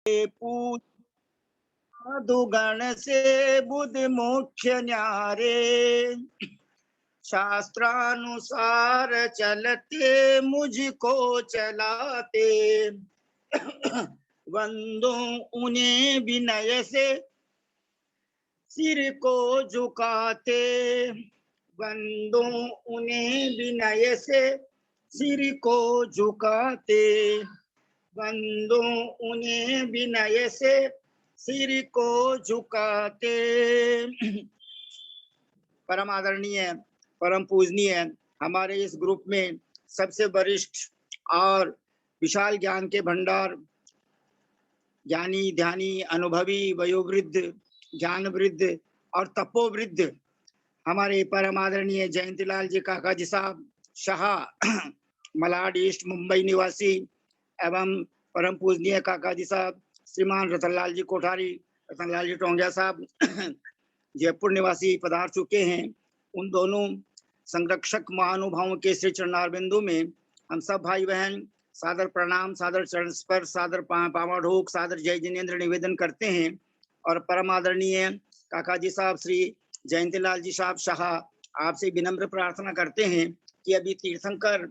पूज दुगण से बुध मुख्य न्यारे, शास्त्रानुसार चलते मुझको चलाते, वंदो उन्हें विनय से सिर को झुकाते, वंदो उन्हें विनय से सिर को झुकाते, वंदो उन्हें विनय से सिर को झुकाते। परम आदरणीय, परम पूजनीय हमारे इस ग्रुप में सबसे वरिष्ठ और विशाल ज्ञान के भंडार, ज्ञानी ध्यानी अनुभवी वयोवृद्ध ज्ञान वृद्ध और तपोवृद्ध हमारे परम आदरणीय जयंतीलाल जी काका जी साहब शाह, मलाड ईस्ट मुंबई निवासी एवं परम पूजनीय काका जी साहब श्रीमान रतनलाल जी कोठारी, रतनलाल जी टोंगिया साहब जयपुर निवासी पधार चुके हैं। उन दोनों संरक्षक महानुभावों के श्री चरणारविंदों में हम सब भाई बहन सादर प्रणाम, सादर चरण स्पर्श, सादर पावाढोक, सादर जय जिनेन्द्र निवेदन करते हैं। और परम आदरणीय काका जी साहब श्री जयंतीलाल जी साहब शाह आपसे विनम्र प्रार्थना करते हैं कि अभी तीर्थंकर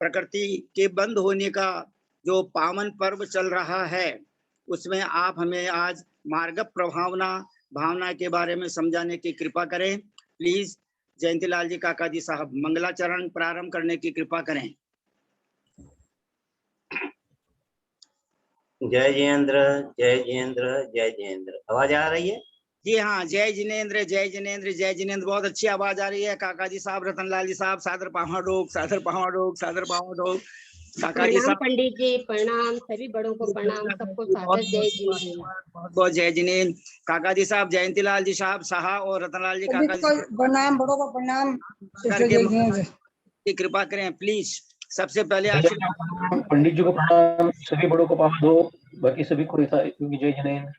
प्रकृति के बंद होने का जो पावन पर्व चल रहा है उसमें आप हमें आज मार्ग प्रभावना भावना के बारे में समझाने की कृपा करें। प्लीज जयंतीलाल जी काका जी साहब मंगलाचरण प्रारंभ करने की कृपा करें। जय जिनेन्द्र, जय जिनेन्द्र, जय जिनेन्द्र। आवाज आ रही है? जी हाँ, जय जिनेन्द्र, जय जिनेन्द्र, जय जिनेन्द्र। बहुत अच्छी आवाज आ रही है। काका जी साहब, रतनलाल जी साहब सादर पावाढोक, सादर पावाढोक, सादर पावाढोक। काका जी साहब पंडित जी प्रणाम, सभी बड़ों को प्रणाम, सबको सादर जय जिनेन्द्र। बहुत बहुत जय जिनेन्द्र। काका जी साहब जयंतीलाल जी साहब शाह और रतनलाल जी काका जी प्रणाम, बड़ों को प्रणाम करके कृपा करें प्लीज। सबसे पहले पंडित जी को प्रणाम, सभी बड़ों को पावाढोक, बाकी सभी को जय जिनेन्द्र।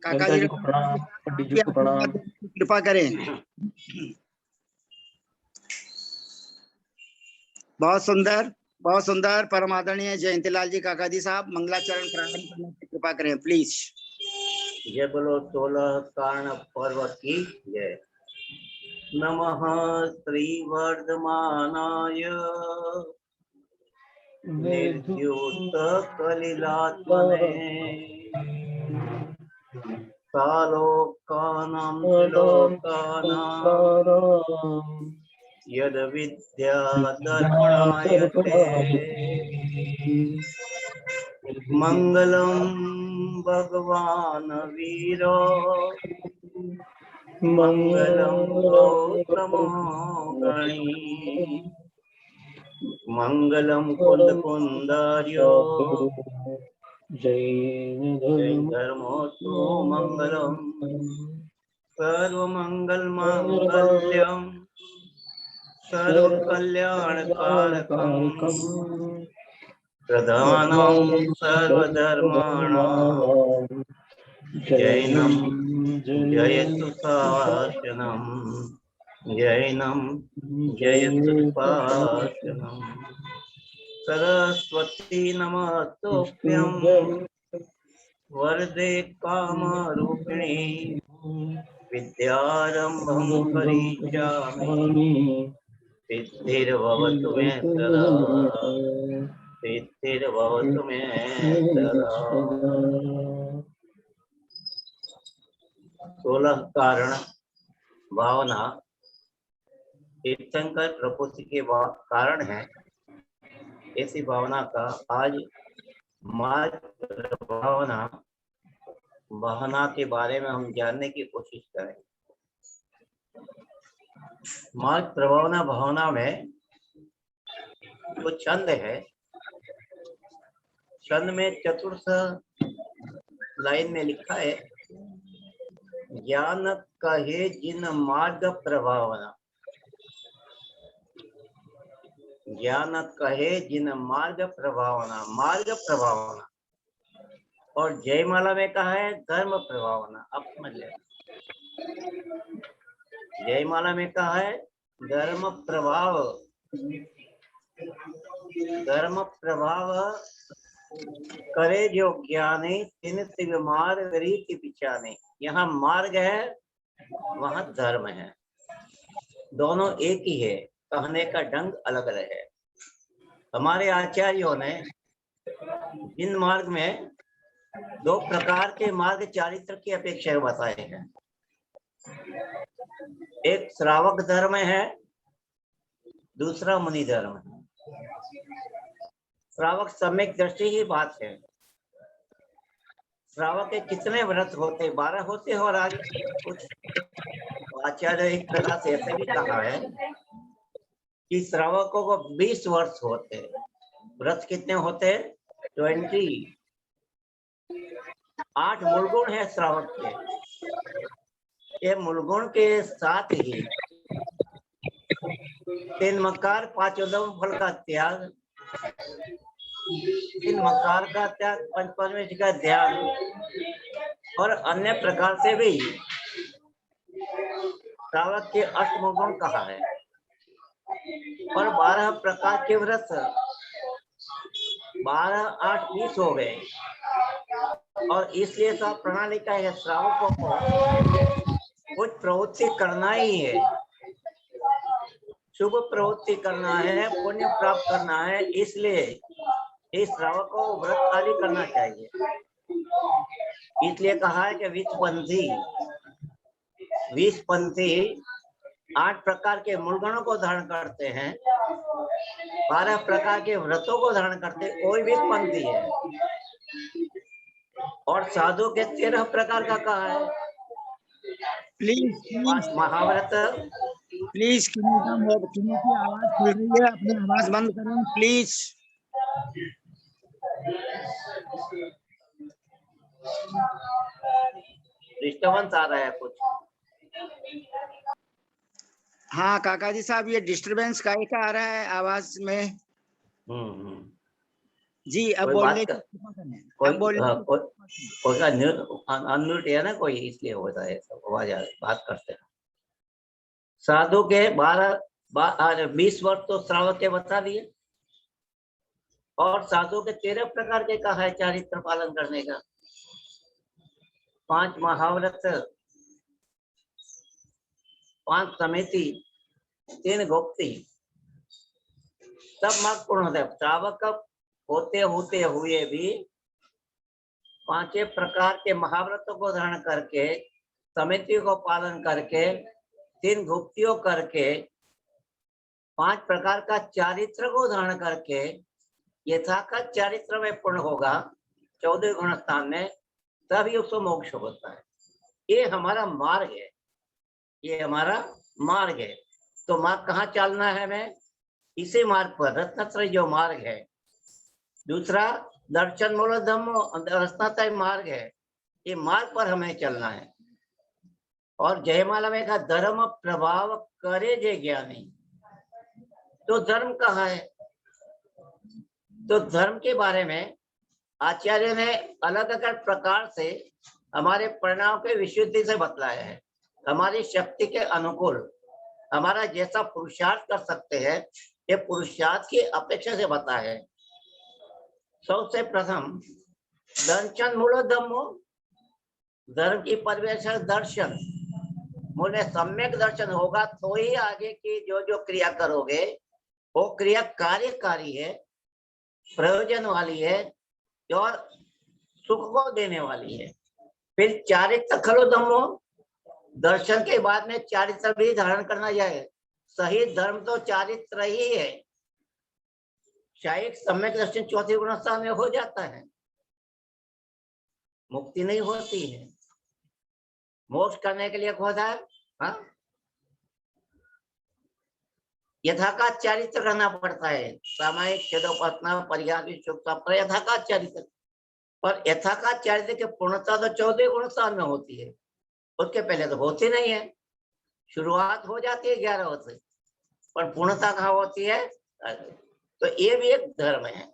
काका जी को प्रणाम, पंडित जी को प्रणाम, कृपा करें। बहुत सुंदर, बहुत सुंदर। परम आदरणीय जयंतीलाल जी काका जी साहब मंगलाचरण प्रारंभ करने की कृपा करें प्लीज। जय बोलो 16 कारण पर्व की जय। नमः श्री वर्धमानाय निर्द्योत कलिलात्मने सालोकानां त्रिलोकानां यद विद्या दर्पणायते मंगलम भगवान वीरो मंगलम गौतमो गणी मंगलम कुंद कुंदार्यो जय धर्मोत्तो मंगलम सर्वमंगल मांगल्यम सर्व कल्याण कारकम प्रधानम सर्वधर्माणां जैनम जयतु शासनम जैनम जयतु शासनम सरस्वती नमस्तुभ्यं वरदे कामरूपिणी विद्यारंभं करिष्यामि सिद्धिर्भवतु मे सदा सिद्धिर्भवतु मे सदा। 16 कारण भावना तीर्थंकर प्रकृति के कारण है। ऐसी भावना का आज मार्ग भावना भावना के बारे में हम जानने की कोशिश करें। मार्ग प्रभावना भावना में जो छंद है, छंद में चतुर्थ लाइन में लिखा है ज्ञान कहे जिन मार्ग प्रभावना, ज्ञान कहे जिन मार्ग प्रभावना, मार्ग प्रभावना। और जयमाला में कहा है धर्म प्रभावना। आप समझ ले, जयमाला में कहा है धर्म प्रभाव, धर्म प्रभाव करे जो ज्ञानी तिन तिग मार्ग रीति पिछाने। यहाँ मार्ग है, वहां धर्म है, दोनों एक ही है, कहने का ढंग अलग रहे। हमारे आचार्यों ने इन मार्ग में दो प्रकार के मार्ग चारित्र की अपेक्षा बताए हैं। एक श्रावक धर्म है, दूसरा मुनि धर्म है। श्रावक सम्यक दृष्टि की बात है। श्रावक के कितने व्रत होते? 12 होते हैं, और आगे कुछ आचार्य एक प्रकार से ऐसे भी कहा है कि श्रावकों को 20 वर्ष होते हैं। व्रत कितने होते हैं? 20। 8 मूलगुण है श्रावक के। ये मूलगुण के साथ ही 3 मकार 5 उद्यम फल का त्याग, 3 मकार का त्याग, पंचपरमेश का ध्यान और अन्य प्रकार से भी श्रावक के अष्टमूलगुण कहा है। और 12 प्रकार के व्रत, 12 8 20 हो गए। और इसलिए सब प्रणाली का है, श्रावकों को कुछ प्रवृत्ति करना ही है, शुभ प्रवृत्ति करना है, पुण्य प्राप्त करना है। इसलिए इस श्रावक को व्रत आदि करना चाहिए। इसलिए कहा है कि 20 पंथी 8 प्रकार के मूलगुणों को धारण करते हैं, 12 प्रकार के व्रतों को धारण करते हैं, कोई 20 पंथी है। और साधु के 13 प्रकार का कहा है। प्लीज महाव्रत। प्लीज किन्हीं की आवाज खुल रही है, अपनी आवाज बंद करें प्लीज। डिस्टर्बेंस आ रहा है कुछ। हाँ काका जी साहब, ये डिस्टरबेंस काहे का आ रहा है आवाज में? जी अब बोलने की कोई अनम्यूट है ना कोई, इसलिए होता है सब आवाज बात करते हैं। साधु के 20 वर्ष तो श्रावक के बता दिए, और साधु के 13 प्रकार के कहा है चारित्र पालन करने का। 5 महाव्रत, 5 समिति, 3 गुप्ती, सब मार्ग पूर्ण होता है। श्रावक होते हुए भी 5 प्रकार के महाव्रतों को धारण करके, समिति को पालन करके, 3 गुप्तियों करके, 5 प्रकार का चारित्र को धारण करके यथाकथ चारित्र में पूर्ण होगा 14 गुण स्थान में, तभी उसको मोक्ष होता है। ये हमारा मार्ग है, ये हमारा मार्ग है। तो मार्ग कहाँ चलना है? हमें इसी मार्ग पर, रत्नत्रय जो मार्ग है। दूसरा दर्शन मूल धम्म रत्नत्रय मार्ग है, ये मार्ग पर हमें चलना है। और जयमाला में कहा धर्म प्रभाव करे जे ज्ञानी। तो धर्म कहाँ है? तो धर्म के बारे में आचार्य ने अलग अलग प्रकार से हमारे परिणाम के विशुद्धि से बतलाया है। हमारी शक्ति के अनुकूल हमारा जैसा पुरुषार्थ कर सकते हैं, ये पुरुषार्थ की अपेक्षा से बताया है। सबसे प्रथम दर्शन मूल धम्मो, धर्म की परिभाषा दर्शन। मूल में सम्यक दर्शन होगा तो ही आगे की जो क्रिया करोगे वो क्रिया कार्यकारी है, प्रयोजन वाली है और सुख को देने वाली है। फिर चारित्र खलो धम्मो, दर्शन के बाद में चारित्र भी धारण करना जाए। सही धर्म तो चारित्र ही है। शायद सम्यक दर्शन 4 गुणस्था में हो जाता है, मुक्ति नहीं होती है। मोक्ष करने के लिए होता है हाँ, यथाकाथ चारित्र करना पड़ता है। सामायिक छेदोपतना परिहार यथाकाथ चारित्र, पर यथाकाथ चारित्र की पूर्णता तो 14 गुणस्थान में होती है, उसके पहले तो होती नहीं है। शुरुआत हो जाती है 11 से, पर पूर्णता कहाँ होती है? तो ये भी एक धर्म है।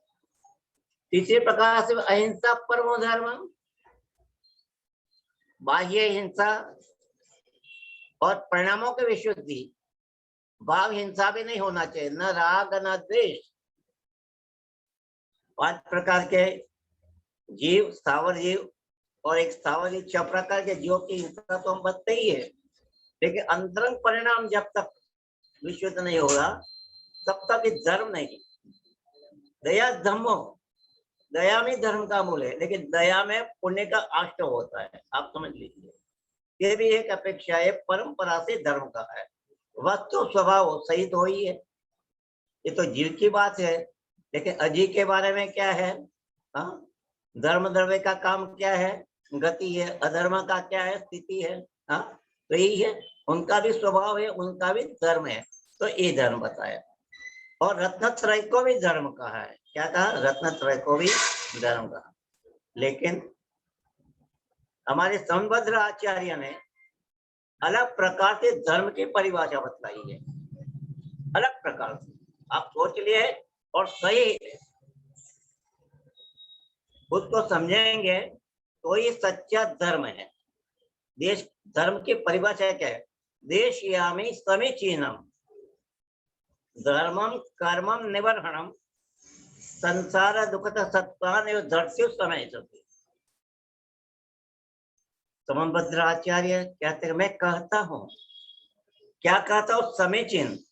तीसरे प्रकार से अहिंसा परमो धर्म, बाह्य हिंसा और परिणामों की विशुद्धि। भाव हिंसा भी नहीं होना चाहिए, न राग न द्वेष। 5 प्रकार के जीव, स्थावर जीव और एक स्थावर जीव, 6 प्रकार के जीवों की हिंसा तो हम बचते ही है, लेकिन अंतरंग परिणाम जब तक विशुद्ध नहीं होगा तब तक ये धर्म नहीं। दया धर्मो, दया में धर्म का मूल है, लेकिन दया में पुण्य का आश्रय होता है, आप समझ लीजिए। ये भी एक अपेक्षा है, परंपरा से धर्म का है। वस्तु स्वभाव सही तो ही है, ये तो जीव की बात है, लेकिन अजीव के बारे में क्या है? हाँ, धर्म द्रव्य का काम क्या है? गति है। अधर्म का क्या है? स्थिति है। हाँ, तो यही है, उनका भी स्वभाव है, उनका भी धर्म है, तो ये धर्म बताया। और रत्नत्रय को भी धर्म कहा है। क्या कहा? रत्नत्रय को भी धर्म कहा। लेकिन हमारे संबद्ध आचार्य ने अलग प्रकार से धर्म की परिभाषा बतलाई है, अलग प्रकार से। आप सोच लिए और सही उसको समझेंगे तो ये सच्चा धर्म है। देश धर्म की परिभाषा क्या है? देशयामि समीचीनम धर्मम कर्मम निवर्हणम संसार दुखत सत्तान एवं धर्ष्यो समय सती। समन्वद्र आचार्य कहते हैं, मैं कहता हूँ, क्या कहता हूँ? समीचीन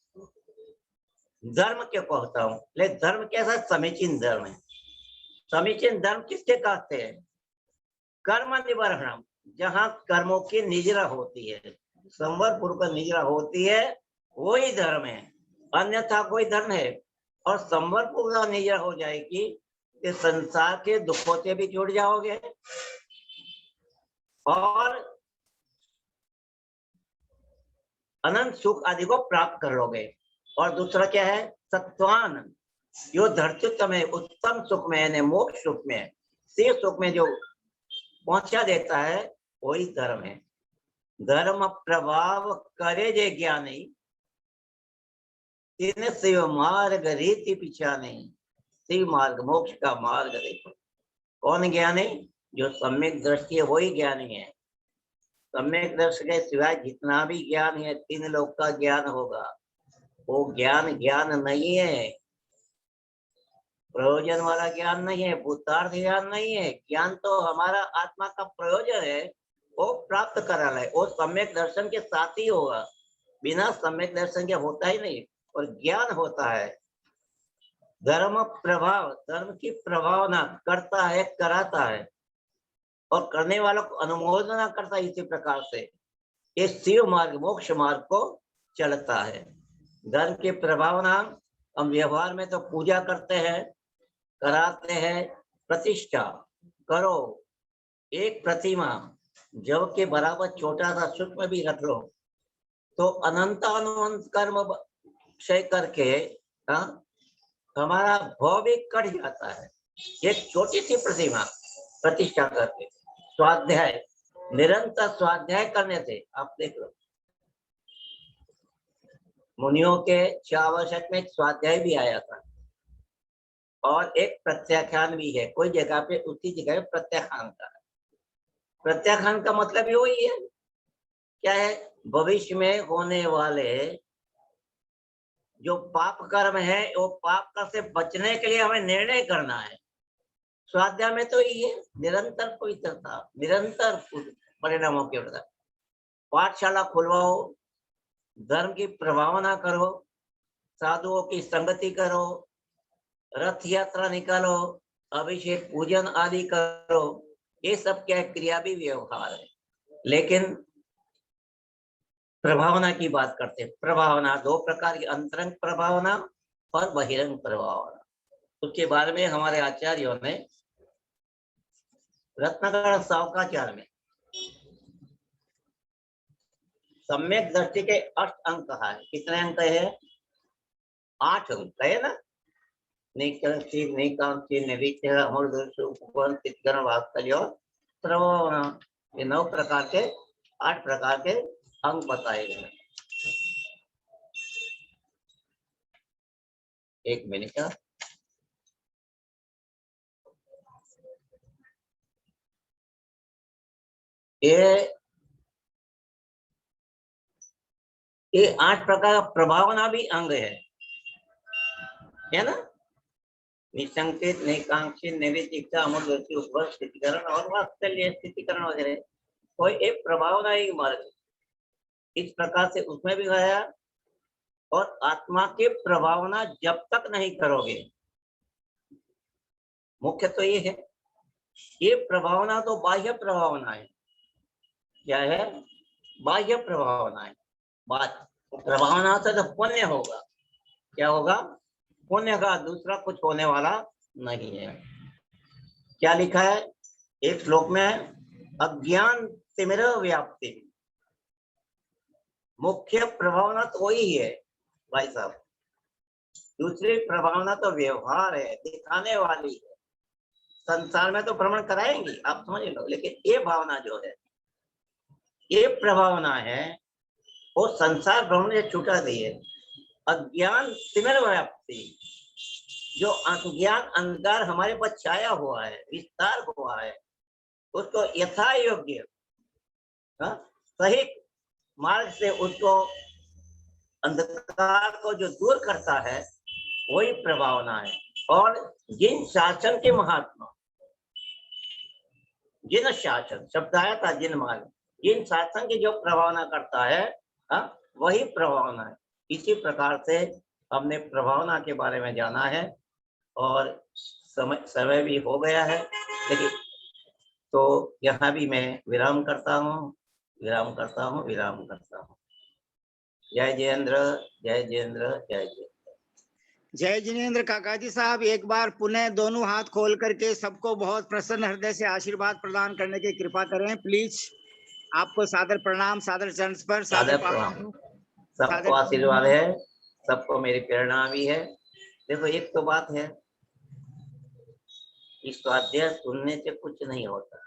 धर्म क्यों कहता हूँ? ले धर्म कैसा समीचीन धर्म है? समीचीन धर्म किसके कहते हैं? कर्म निवर्हणम, जहाँ कर्मों की निजरा होती है, संवर पूर्वक निजरा होती है, वही धर्म है, अन्यथा कोई धर्म है। और संवर पूर्वक निजरा हो जाएगी कि संसार के दुखों से भी जुड़ जाओगे और अनंत सुख आदि को प्राप्त कर लोगे। और दूसरा क्या है? सत्वान, जो धर्तुत्व में, उत्तम सुख में, यानी मोक्ष सुख में, से सुख में जो पहुंचा देता है, वही धर्म है। धर्म प्रभाव करे जे ज्ञानी तीन शिव मार्ग रीति पीछा नहीं। शिव मार्ग, मोक्ष का मार्ग देखो। कौन ज्ञानी? जो सम्यक दृष्टि है, वही ज्ञानी है। सम्यक दृष्टि के सिवाय जितना भी ज्ञान है, 3 लोक का ज्ञान होगा, वो ज्ञान ज्ञान नहीं है, प्रयोजन वाला ज्ञान नहीं है, भूतार्थ ज्ञान नहीं है। ज्ञान तो हमारा आत्मा का प्रयोजन है, वो प्राप्त कराना है, वो सम्यक दर्शन के साथ ही होगा, बिना सम्यक दर्शन के होता ही नहीं। और ज्ञान होता है धर्म प्रभाव, धर्म की प्रभावना करता है, कराता है, और करने वालों को अनुमोदना करता है। इसी प्रकार से ये शिव मार्ग, मोक्ष मार्ग को चलता है। धर्म की प्रभावना हम व्यवहार में तो पूजा करते हैं, कराते हैं, प्रतिष्ठा करो, एक प्रतिमा जब के बराबर छोटा सा सूक्ष्म भी रख लो तो अनंत अनंत कर्म क्षय करके हमारा भव भी कट जाता है। एक छोटी सी प्रतिमा प्रतिष्ठा करके, स्वाध्याय, निरंतर स्वाध्याय करने से, आप देख लो मुनियों के 6 आवश्यक में स्वाध्याय भी आया था और एक प्रत्याख्यान भी है, कोई जगह पे उसी जगह प्रत्याख्यान का। प्रत्याख्यान का मतलब ही वही है, क्या है? भविष्य में होने वाले जो पाप कर्म है, वो पाप कर्म से बचने के लिए हमें निर्णय करना है। स्वाध्याय में तो ये निरंतर पवित्रता, निरंतर परिणामों के प्रति पाठशाला खुलवाओ, धर्म की प्रभावना करो, साधुओं की संगति करो, रथ यात्रा निकालो, अभिषेक पूजन आदि करो, ये सब क्या क्रिया भी व्यवहार है। लेकिन प्रभावना की बात करते हैं। प्रभावना 2 प्रकार की, अंतरंग प्रभावना और बहिरंग प्रभावना। उसके बारे में हमारे आचार्यों ने रत्नाकर सावकाचार्य में सम्यक दृष्टि के 8 अंक कहा है। कितने अंक है? 8 अंक है ना। निकांक्षी, निकांक्षी, निरीक्षण, अमरदर्शी, उपवन, चित्करण, वात्सल्य, प्रभावना, ये 9 प्रकार के, 8 प्रकार के अंग बताए गए। एक मिनट, ये 8 प्रकार का प्रभावना भी अंग है ना। निशंकित, निकांक्षित, निरीक्षित, अमूल्य उपवर स्थितिकरण और वात्सल्य स्थितिकरण वगैरह कोई एक प्रभावना ही मार्ग इस प्रकार से उसमें भी गया। और आत्मा की प्रभावना जब तक नहीं करोगे, मुख्य तो ये है, ये प्रभावना तो बाह्य प्रभावना है। क्या है? बाह्य प्रभावना है। बात प्रभावना से तो पुण्य होगा। क्या होगा? पुण्य का, दूसरा कुछ होने वाला नहीं है। क्या लिखा है एक श्लोक में? अज्ञान तिमिर व्याप्ति। मुख्य प्रभावना तो वही है भाई साहब। दूसरी प्रभावना तो व्यवहार है, दिखाने वाली है। संसार में तो भ्रमण कराएंगे, आप समझ लो, लेकिन ये भावना जो है, ये प्रभावना है, वो संसार भ्रमण से छुटा दी है। अज्ञान तिमिर व्याप्ति, जो अज्ञान अंधकार हमारे पर छाया हुआ है, विस्तार हुआ है, उसको यथा योग्य सही मार्ग से उसको अंधकार को जो दूर करता है वही प्रभावना है। और जिन शासन के महात्मा, जिन शासन शब्द आया था, जिन मार्ग, जिन शासन की जो प्रभावना करता है वही प्रभावना है। इसी प्रकार से हमने प्रभावना के बारे में जाना है। और समय भी हो गया है, लेकिन तो यहाँ भी मैं विराम करता हूँ। जय जिनेंद्र, जय जिनेंद्र, जय जय जय जिनेंद्र। काका जी साहब, एक बार पुनः दोनों हाथ खोल करके सबको बहुत प्रसन्न हृदय से आशीर्वाद प्रदान करने की कृपा करें प्लीज। आपको सादर प्रणाम, सादर चरण पर सादर प्रणाम। सबको आशीर्वाद है, सबको मेरी प्रेरणा भी है। देखो एक तो बात है, इस स्वाध्याय सुनने से कुछ नहीं होता,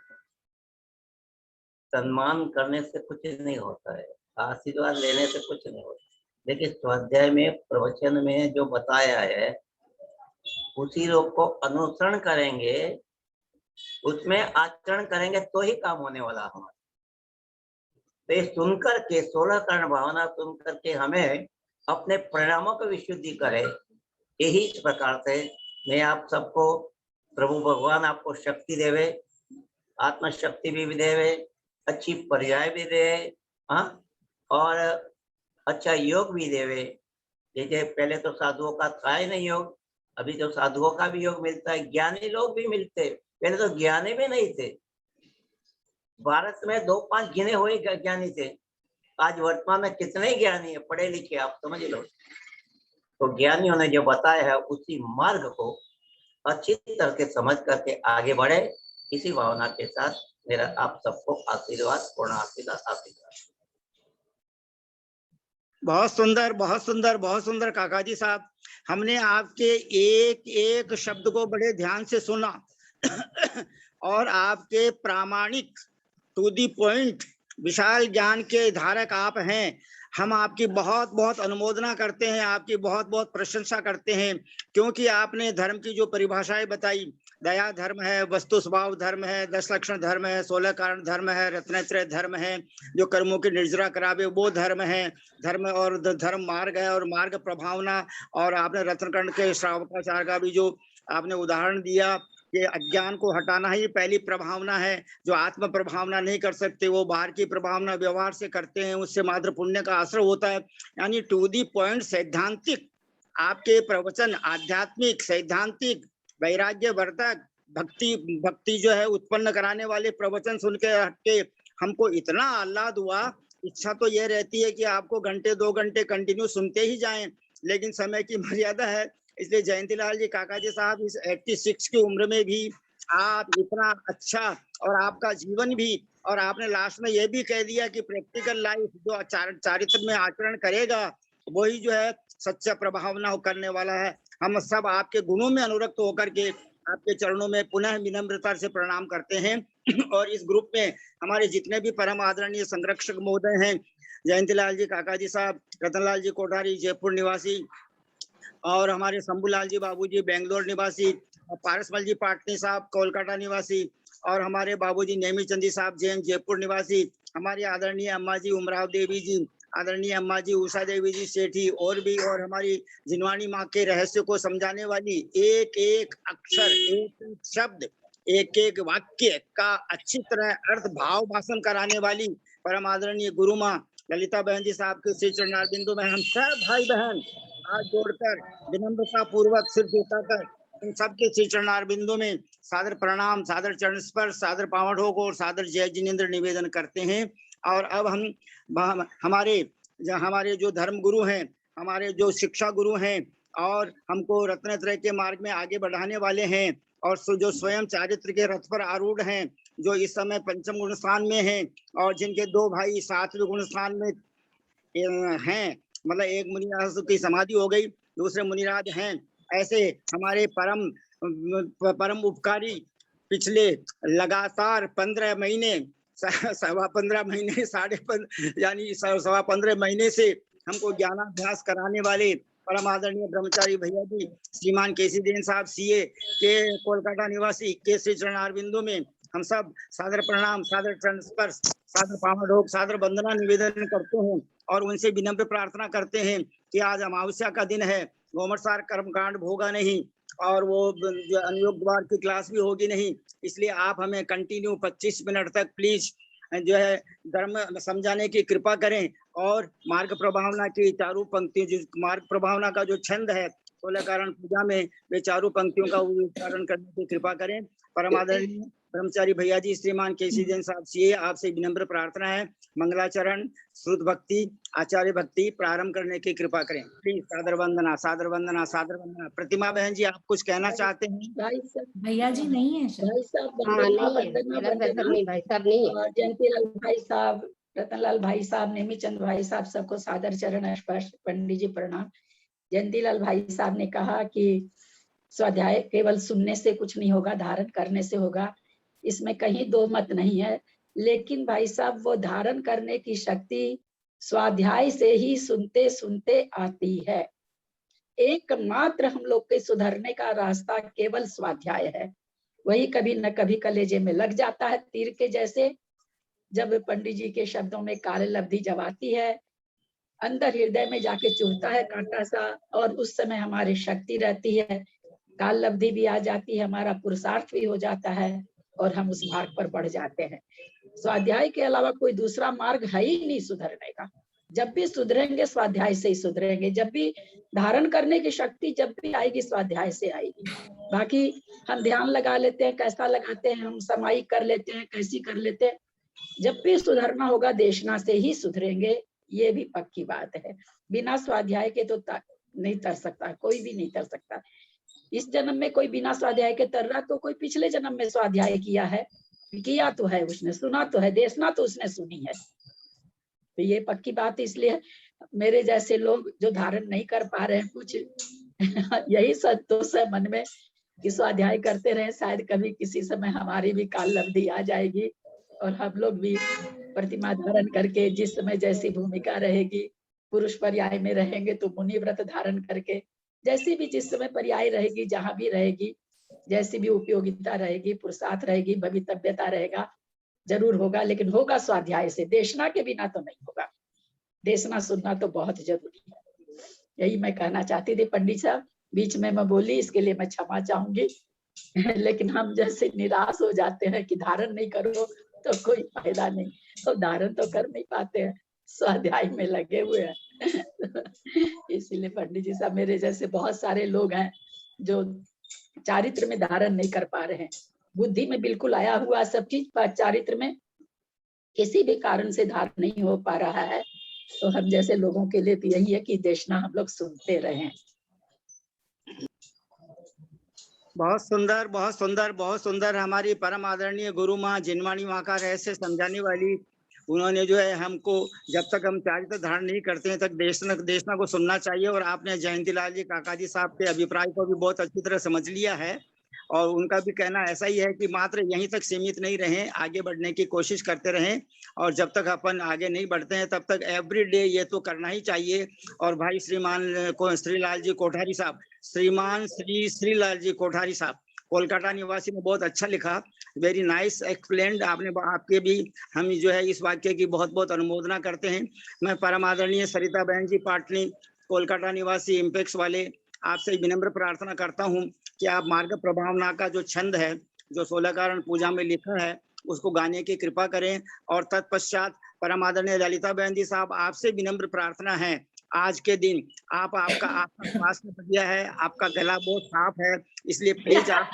सम्मान करने से कुछ नहीं होता है, आशीर्वाद लेने से कुछ नहीं होता। लेकिन स्वाध्याय में, प्रवचन में जो बताया है उसी लोग को अनुसरण करेंगे, उसमें आचरण करेंगे तो ही काम होने वाला हमारा। तो ये सुनकर के 16 कर्ण भावना सुनकर के हमें अपने परिणामों को विशुद्धि करे। यही इस प्रकार से मैं आप सबको, प्रभु भगवान आपको शक्ति देवे, आत्मशक्ति भी देवे, अच्छी पर्याय भी दे, और अच्छा योग भी देवे। जैसे पहले तो साधुओं का था ही नहीं योग, अभी तो साधुओं का भी योग मिलता है, ज्ञानी लोग भी मिलते। पहले तो ज्ञानी भी नहीं थे, भारत में 2-5 गिने हुए ज्ञानी थे। आज वर्तमान में कितने ज्ञानी है, पढ़े लिखे, आप समझ लो। तो ज्ञानियों ने जो बताया है उसी मार्ग को अच्छी तरह से समझ करके आगे बढ़े। इसी भावना के साथ मेरा आप सबको आशीर्वाद, पूर्ण आशीर्वाद। बहुत सुंदर, बहुत सुंदर, बहुत सुंदर काका जी साहब। हमने आपके एक एक शब्द को बड़े ध्यान से सुना और आपके प्रामाणिक, टू दी पॉइंट, विशाल ज्ञान के धारक आप हैं। हम आपकी बहुत बहुत अनुमोदना करते हैं, आपकी बहुत बहुत प्रशंसा करते हैं, क्योंकि आपने धर्म की जो परिभाषाएं बताई, दया धर्म है, वस्तु स्वभाव धर्म है, 10 लक्षण धर्म है, 16 कारण धर्म है, रत्नत्रय धर्म है, जो कर्मों की निर्जरा करावे वो धर्म है, धर्म और धर्म मार्ग है, और मार्ग प्रभावना। और आपने रत्नकर्ण के श्रावकाचार का भी जो आपने उदाहरण दिया कि अज्ञान को हटाना ही पहली प्रभावना है। जो आत्म प्रभावना नहीं कर सकते वो बाहर की प्रभावना व्यवहार से करते हैं, उससे मात्र पुण्य का आश्रय होता है। यानी टू दी पॉइंट सैद्धांतिक आपके प्रवचन, आध्यात्मिक, सैद्धांतिक, वैराग्य वर्धक, भक्ति जो है उत्पन्न कराने वाले प्रवचन सुन के हमको इतना आह्लाद हुआ। इच्छा तो ये रहती है कि आपको घंटे 2 घंटे कंटिन्यू सुनते ही जाएं, लेकिन समय की मर्यादा है। इसलिए जयंतीलाल जी, काका जी साहब, इस 86 की उम्र में भी आप इतना अच्छा, और आपका जीवन भी, और आपने लास्ट में ये भी कह दिया कि प्रैक्टिकल लाइफ जो चारित्र में आचरण करेगा वही जो है सच्चा प्रभावना करने वाला है। हम सब आपके गुणों में अनुरक्त होकर के आपके चरणों में पुनः विनम्रता से प्रणाम करते हैं। और इस ग्रुप में हमारे जितने भी परम आदरणीय संरक्षक महोदय हैं, जयंतीलाल जी, काका जी साहब, रतनलाल जी कोठारी जयपुर निवासी, और हमारे शंभूलाल जी बाबूजी बेंगलोर निवासी, पारसमल जी पाटनी साहब कोलकाता निवासी, और हमारे बाबूजी नेमी चंदी साहब जैन जयपुर निवासी, हमारी आदरणीय अम्मा जी उमराव देवी जी आदरणीय अम्मा जी उषा देवी जी सेठी और भी, और हमारी जिनवानी माँ के रहस्य को समझाने वाली, एक एक अक्षर, एक एक शब्द, एक एक वाक्य का अच्छी तरह अर्थ भाव भाषण कराने वाली परम आदरणीय गुरु माँ ललिता बहन जी साहब के श्री चरणार बिंदु में हम सब भाई बहन हाथ जोड़कर विनम्रता पूर्वक सिर झुकाकर इन सबके श्री चरणार बिंदु में सादर प्रणाम, सादर चरण स्पर्श, सादर पावन ढोक और सादर जय जिनेन्द्र निवेदन करते हैं। और अब हम हमारे जो धर्म गुरु हैं, हमारे जो शिक्षा गुरु हैं और हमको रत्नत्रय के मार्ग में आगे बढ़ाने वाले हैं और जो स्वयं चारित्र के रथ पर आरूढ़ हैं, जो इस समय पंचम गुण स्थान में हैं और जिनके दो भाई सातवें गुण स्थान में हैं, मतलब एक मुनिराज की समाधि हो गई, दूसरे मुनिराज हैं। ऐसे हमारे परम उपकारी पिछले लगातार 15 महीने, सवा 15 महीने, यानी सवा 15 महीने से हमको ज्ञानाभ्यास कराने वाले परम आदरणीय ब्रह्मचारी भैया जी श्रीमान केसी देन साहब सीए के कोलकाता निवासी के श्री चरणार बिंदु में हम सब सादर प्रणाम, सादर चरण स्पर्श, सादर पावन ढोक, सादर वंदना निवेदन करते हैं और उनसे विनम्र प्रार्थना करते हैं कि आज अमावस्या का दिन है, गोमरसार कर्मकांड होगा नहीं और वो जो अनुयोग द्वार की क्लास भी होगी नहीं, इसलिए आप हमें कंटिन्यू 25 मिनट तक प्लीज जो है धर्म समझाने की कृपा करें और मार्ग प्रभावना की चारों पंक्तियों, जिस मार्ग प्रभावना का जो छंद है 16 कारण पूजा में, वे चारों पंक्तियों का उच्चारण करने की कृपा करें। परम आदरणीय ब्रह्मचारी भैया जी श्रीमान केसी जैन साहब सीए, आपसे विनम्र प्रार्थना है, मंगलाचरण, श्रुत भक्ति, आचार्य भक्ति प्रारंभ करने की कृपा करें प्लीज। सादर वंदना, सादर वंदना, सादर वंदना। प्रतिमा बहन जी आप कुछ कहना चाहते हैं? भैया जी नहीं है भाई साहब हाँ नहीं भाई साहब नहीं है। जयंतीलाल भाई साहब, रतनलाल भाई साहब, नेमीचंद भाई साहब, सबको सादर चरण स्पर्श, पंडित जी प्रणाम। जयंतीलाल भाई साहब ने कहा कि स्वाध्याय केवल सुनने से कुछ नहीं होगा, धारण करने से होगा, इसमें कहीं दो मत नहीं है। लेकिन भाई साहब वो धारण करने की शक्ति स्वाध्याय से ही सुनते सुनते आती है। एकमात्र हम लोग के सुधरने का रास्ता केवल स्वाध्याय है, वही कभी न कभी कलेजे में लग जाता है तीर के जैसे। जब पंडित जी के शब्दों में काल लब्धि जब आती है, अंदर हृदय में जाके चुभता है कांटा सा, और उस समय हमारी शक्ति रहती है, काल लब्धि भी आ जाती है, हमारा पुरुषार्थ भी हो जाता है और हम उस मार्ग पर बढ़ जाते हैं। स्वाध्याय के अलावा कोई दूसरा मार्ग है ही नहीं सुधरने का। जब भी सुधरेंगे स्वाध्याय से ही सुधरेंगे, जब भी धारण करने की शक्ति जब भी आएगी स्वाध्याय से आएगी। बाकी हम ध्यान लगा लेते हैं, कैसा लगाते हैं, हम समाई कर लेते हैं, कैसी कर लेते हैं। जब भी सुधरना होगा देशना से ही सुधरेंगे, ये भी पक्की बात है। बिना स्वाध्याय के तो नहीं तर सकता, कोई भी नहीं तर सकता। इस जन्म में कोई बिना स्वाध्याय के तर रहा तो कोई पिछले जन्म में स्वाध्याय किया तो है उसने, सुना तो है, देशना तो उसने सुनी है। तो ये पक्की बात, इसलिए मेरे जैसे लोग जो धारण नहीं कर पा रहे हैं कुछ यही संतोष है मन में कि स्वाध्याय करते रहे, शायद कभी किसी समय हमारी भी काल लब्धि आ जाएगी और हम लोग भी प्रतिमा धारण करके, जिस समय जैसी भूमिका रहेगी, पुरुष पर्याय में रहेंगे तो मुनि व्रत धारण करके, जैसी भी जिस समय पर्याय रहेगी, जहां भी रहेगी, जैसी भी उपयोगिता रहेगी, पुरुषार्थ रहेगी, भवितव्यता रहेगा, जरूर होगा। लेकिन होगा स्वाध्याय से, देशना के बिना तो नहीं होगा। देशना सुनना तो बहुत जरूरी है। यही मैं कहना चाहती थी पंडित साहब, बीच में मैं बोली, इसके लिए मैं क्षमा चाहूंगी। लेकिन हम जैसे निराश हो जाते हैं कि धारण नहीं करो तो कोई फायदा नहीं, तो धारण तो कर नहीं पाते हैं, स्वाध्याय में लगे हुए हैं। इसीलिए पंडित जी साहब, मेरे जैसे बहुत सारे लोग हैं जो चारित्र में धारण नहीं कर पा रहे हैं। बुद्धि में बिल्कुल आया हुआ सब चीज, पर चारित्र में किसी भी कारण से धारण नहीं हो पा रहा है। तो हम जैसे लोगों के लिए तो यही है कि देशना हम लोग सुनते रहें। बहुत सुंदर, बहुत सुंदर, बहुत सुंदर। हमारी परम आदरणीय गुरु माँ जिनवाणी माँ का रहस्य समझाने वाली, उन्होंने जो है हमको जब तक हम चारित्र धारण नहीं करते हैं तक देशना को सुनना चाहिए। और आपने जयंतीलाल जी काका जी साहब के अभिप्राय को भी बहुत अच्छी तरह समझ लिया है और उनका भी कहना ऐसा ही है कि मात्र यहीं तक सीमित नहीं रहें, आगे बढ़ने की कोशिश करते रहें। और जब तक अपन आगे नहीं बढ़ते हैं तब तक एवरी डे ये तो करना ही चाहिए। और भाई श्रीमान श्रीलाल जी कोठारी साहब, श्रीमान श्रीलाल जी कोठारी साहब कोलकाता निवासी ने बहुत अच्छा लिखा, वेरी नाइस एक्सप्लेन्ड आपने, आपके भी हम जो है इस वाक्य की बहुत बहुत अनुमोदना करते हैं। मैं परम आदरणीय सरिता बहन जी पाटनी, कोलकाता निवासी इम्पेक्स वाले, आपसे विनम्र प्रार्थना करता हूं कि आप मार्ग प्रभावना का जो छंद है, जो 16 कारण पूजा में लिखा है, उसको गाने की कृपा करें। और तत्पश्चात परम आदरणीय ललिता बहन जी साहब, आपसे विनम्र प्रार्थना है, आज के दिन आपका स्वास्थ्य बढ़िया है, आपका गला बहुत साफ है, इसलिए प्लीज आप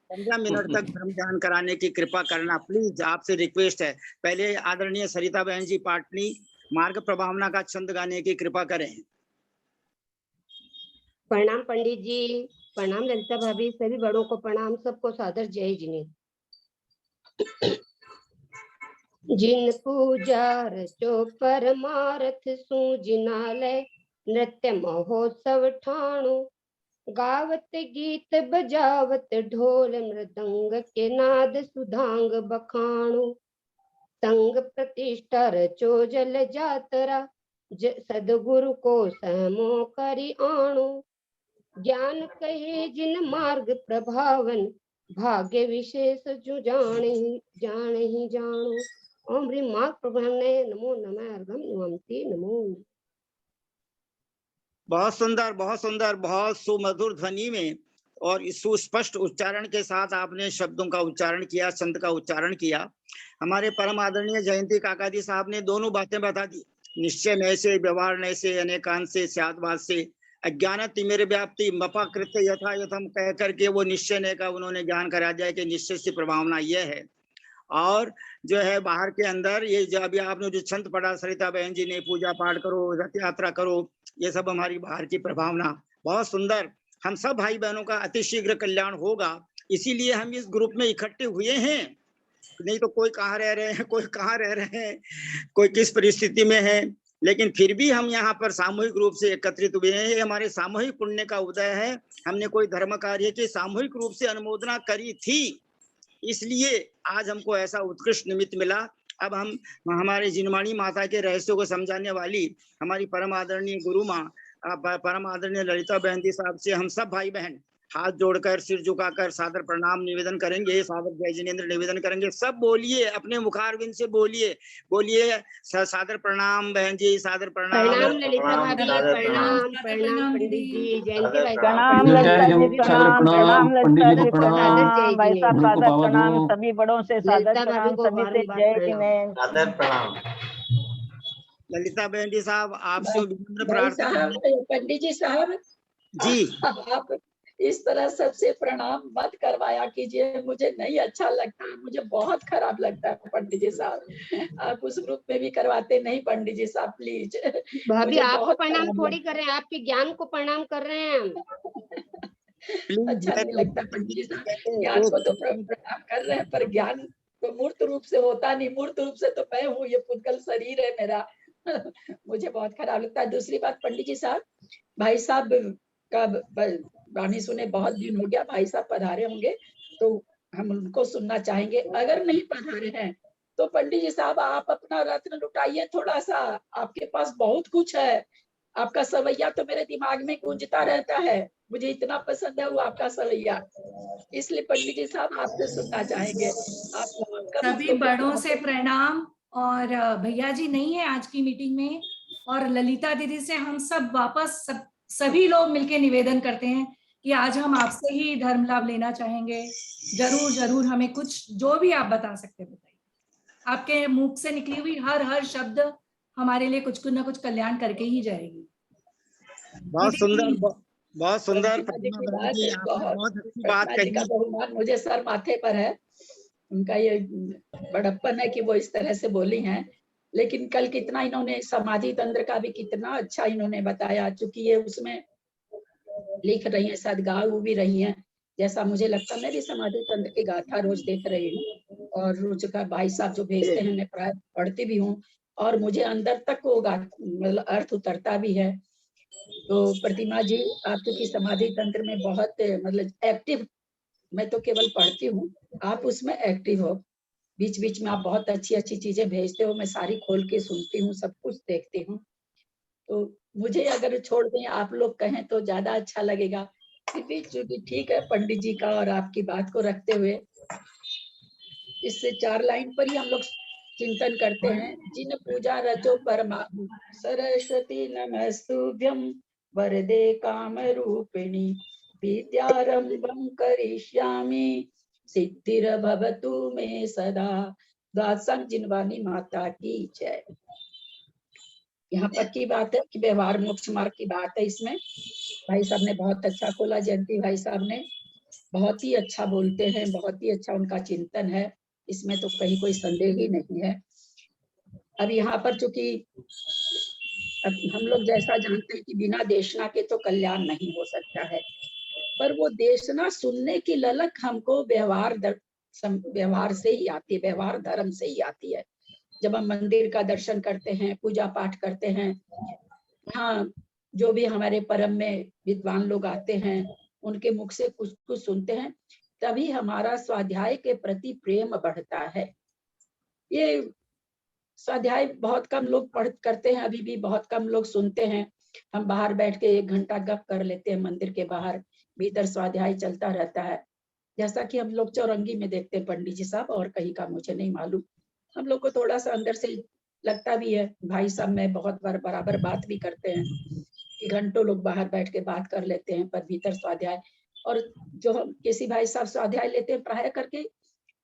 15 मिनट तक धर्म ध्यान कराने की कृपा करना, प्लीज आपसे रिक्वेस्ट है। पहले आदरणीय सरिता बहन जी पाटनी मार्ग प्रभावना का छंद गाने की कृपा करें। प्रणाम पंडित जी, प्रणाम ललिता भाभी, सभी बड़ों को प्रणाम, सबको सादर जय जिने। जिन पूजा रचो परमारथ सूजिनालय, नृत्य महोत्सव ठाणु, गावत गीत बजावत ढोल मृदंग के नाद सुधांग बखाणु, संग प्रतिष्ठा रचो जल जातरा, सदगुरु को सहमो करि आणु, ज्ञान कहे जिन मार्ग प्रभावन, भाग्य विशेष जो जाने जाणु। ओम ह्रीं मार्ग प्रभावने नमो नमः, अर्घम नमन्ति नमो। बहुत सुंदर, बहुत सुंदर, बहुत सुमधुर ध्वनि में और सुस्पष्ट उच्चारण के साथ आपने शब्दों का उच्चारण किया, छंद का उच्चारण किया। हमारे परम आदरणीय जयंती काका जी साहब ने दोनों बातें बता दी, निश्चय नय से, व्यवहार नय से, अनेकांत से, स्यादवाद से, अज्ञान तिमिर व्याप्ति मपा कृत्य यथा यथम कह करके वो निश्चय नय का उन्होंने ज्ञान करा दिया कि निश्चय से प्रभावना यह है। और जो है बाहर के अंदर ये जो अभी आपने जो छंद पढ़ा सरिता बहन जी ने, पूजा पाठ करो, रथ यात्रा करो, ये सब हमारी बाहर की प्रभावना, बहुत सुंदर। हम सब भाई बहनों का अतिशीघ्र कल्याण होगा, इसीलिए हम इस ग्रुप में इकट्ठे हुए हैं, नहीं तो कोई कहाँ रह रहे हैं, कोई कहाँ रह रहे हैं, कोई किस परिस्थिति में है, लेकिन फिर भी हम यहाँ पर सामूहिक रूप से एकत्रित हुए हैं। ये हमारे सामूहिक पुण्य का उदय है। हमने कोई धर्म कार्य की सामूहिक रूप से अनुमोदना करी थी, इसलिए आज हमको ऐसा उत्कृष्ट निमित्त मिला। अब हम हमारे जिनवाणी माता के रहस्यों को समझाने वाली हमारी परम आदरणीय गुरु माँ परम आदरणीय ललिता बहन जी साहब से हम सब भाई बहन हाथ जोड़कर सिर झुकाकर सादर प्रणाम निवेदन करेंगे, सादर जय जिनेन्द्र निवेदन करेंगे। सब बोलिए, अपने मुखारविंद से बोलिए, बोलिए सादर प्रणाम बहन जी, सादर प्रणाम। प्रणाम ललिता भाभी, प्रणाम प्रणाम पंडित जी, जयंती भाई प्रणाम साहब, ललिता जी, प्रणाम प्रणाम ललिता जी, सादर जय प्रणाम भाई साहब, जिनेन्द्र। सादर प्रणाम, सभी बड़ों से सादर ललिता भाभी प्रणाम, को सभी से बारंबार जय प्रणाम। जिनेन्द्र। सादर प्रणाम। ललिता बहन जी साहब, आपसे विनम्र भाई प्रार्थना साहब, पंडित जी साहब जी, आप इस तरह सबसे प्रणाम मत करवाया कीजिए, मुझे नहीं अच्छा लगता, मुझे बहुत खराब लगता है पंडित जी साहब। आप उस ग्रुप में भी करवाते नहीं पंडित जी साहब, प्लीज। भाभी मुझे आपको बहुत प्रणाम खराब थोड़ी कर रहे हैं, आपके ज्ञान को प्रणाम कर रहे हैं हम। अच्छा नहीं लगता पंडित जी साहब, ज्ञान को तो प्रणाम कर रहे हैं, पर ज्ञान तो मूर्त रूप से होता नहीं, मूर्त रूप से तो मैं हूँ, ये पुद्गल शरीर है मेरा। मुझे बहुत खराब लगता है। दूसरी बात पंडित जी साहब, भाई साहब का वाणी सुने बहुत दिन हो गया, भाई साहब पधारे होंगे तो हम उनको सुनना चाहेंगे। अगर नहीं पधारे हैं तो पंडित जी साहब आप अपना रत्न लुटाइए थोड़ा सा, आपके पास बहुत कुछ है। आपका सवैया तो मेरे दिमाग में गूंजता रहता है, मुझे इतना पसंद है वो आपका सवैया, इसलिए पंडित जी साहब आपसे सुनना चाहेंगे। आप सभी बड़ों से प्रणाम। और भैया जी नहीं है आज की मीटिंग में, और ललिता दीदी से हम सब वापस सभी लोग मिलके निवेदन करते हैं कि आज हम आपसे ही धर्म लाभ लेना चाहेंगे। जरूर जरूर हमें कुछ जो भी आप बता सकते बताइए। आपके मुख से निकली हुई हर शब्द हमारे लिए कुछ ना कुछ कल्याण करके ही जाएगी। बहुत सुंदर, बहुत सुंदर। बहुत अच्छी बात कही। का बहुमान मुझे सर माथे पर है, उनका ये बड़प्पन है कि वो इस तरह से बोली हैं। लेकिन कल कितना इन्होंने समाधि तंत्र का भी कितना अच्छा इन्होंने बताया, चूंकि ये उसमें लिख रही हैं, शायद गा भी रही हैं, जैसा मुझे लगता है। मैं भी समाधि तंत्र की गाथा रोज देख रही हूँ, और रुचिका भाई साहब जो भेजते हैं मैं प्राय पढ़ती भी हूँ, और मुझे अंदर तक वो मतलब अर्थ उतरता भी है। तो प्रतिमा जी, आप चूंकि समाधि तंत्र में बहुत मतलब एक्टिव, मैं तो केवल पढ़ती हूँ, आप उसमें एक्टिव हो, बीच बीच में आप बहुत अच्छी अच्छी चीजें भेजते हो, मैं सारी खोल के सुनती हूँ, सब कुछ देखती हूँ। तो मुझे अगर छोड़ दें, आप लोग कहें तो ज्यादा अच्छा लगेगा। फिर भी चूंकि ठीक है पंडित जी का और आपकी बात को रखते हुए इससे 4 लाइन पर ही हम लोग चिंतन करते हैं। जिन पूजा रचो परमा सरस्वती नमस्तुभ्यं वरदे काम रूपिणी विद्यारंभं करिष्यामि सिद्धिर्भवतु मे सदा। दासंग जिनवानी माता की जय। यहाँ पर की बात है कि व्यवहार मोक्ष मार्ग की बात है। इसमें भाई साहब ने बहुत अच्छा खोला, जयंती भाई साहब ने बहुत ही अच्छा बोलते हैं, बहुत ही अच्छा उनका चिंतन है, इसमें तो कहीं कोई संदेह ही नहीं है। अब यहाँ पर चूंकि हम लोग जैसा जानते हैं कि बिना देशना के तो कल्याण नहीं हो सकता है, पर वो देशना सुनने की ललक हमको व्यवहार से ही आती है, व्यवहार धर्म से ही आती है। जब हम मंदिर का दर्शन करते हैं, पूजा पाठ करते हैं, हाँ, जो भी हमारे परम में विद्वान लोग आते हैं उनके मुख से कुछ कुछ सुनते हैं, तभी हमारा स्वाध्याय के प्रति प्रेम बढ़ता है। ये स्वाध्याय बहुत कम लोग करते हैं, अभी भी बहुत कम लोग सुनते हैं। हम बाहर बैठ के 1 घंटा गप कर लेते हैं मंदिर के बाहर, भीतर स्वाध्याय चलता रहता है। जैसा कि हम लोग चौरंगी में देखते हैं पंडित जी साहब, और कहीं का मुझे नहीं मालूम। हम लोग को थोड़ा सा अंदर से लगता भी है, भाई साहब में बहुत बार बराबर बात भी करते हैं कि घंटों लोग बाहर बैठ के बात कर लेते हैं, पर भीतर स्वाध्याय, और जो हम किसी भाई साहब स्वाध्याय लेते हैं प्राय करके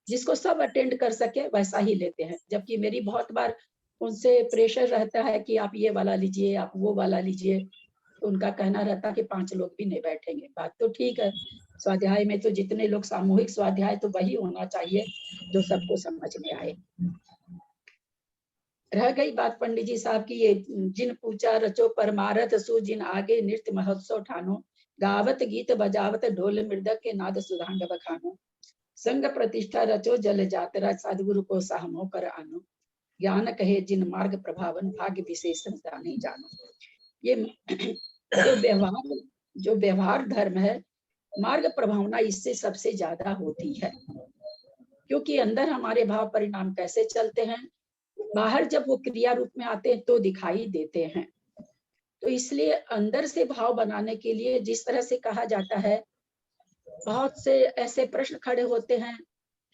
जिसको सब अटेंड कर सके वैसा ही लेते हैं। जबकि मेरी बहुत बार उनसे प्रेशर रहता है कि आप ये वाला लीजिए, आप वो वाला लीजिए, तो उनका कहना रहता है कि 5 लोग भी नहीं बैठेंगे। बात तो ठीक है, स्वाध्याय में तो जितने लोग सामूहिक स्वाध्याय तो वही होना चाहिए जो सबको समझ में आए। रह गई बात पंडित जी साहब की, ये जिन पूजा रचो परमारथ सु जिन आगे नृत्य महोत्सव ठानो गावत गीत बजावत ढोल मृदक के नाद सुधांग बखानो संग प्रतिष्ठा रचो जल जातरा सदगुरु को सामो कर आनो ज्ञान कहे जिन मार्ग प्रभावन भाग्य विशेषण जाने जानो। ये जो व्यवहार धर्म है, मार्ग प्रभावना इससे सबसे ज्यादा होती है, क्योंकि अंदर हमारे भाव परिणाम कैसे चलते हैं, बाहर जब वो क्रिया रूप में आते हैं तो दिखाई देते हैं। तो इसलिए अंदर से भाव बनाने के लिए जिस तरह से कहा जाता है, बहुत से ऐसे प्रश्न खड़े होते हैं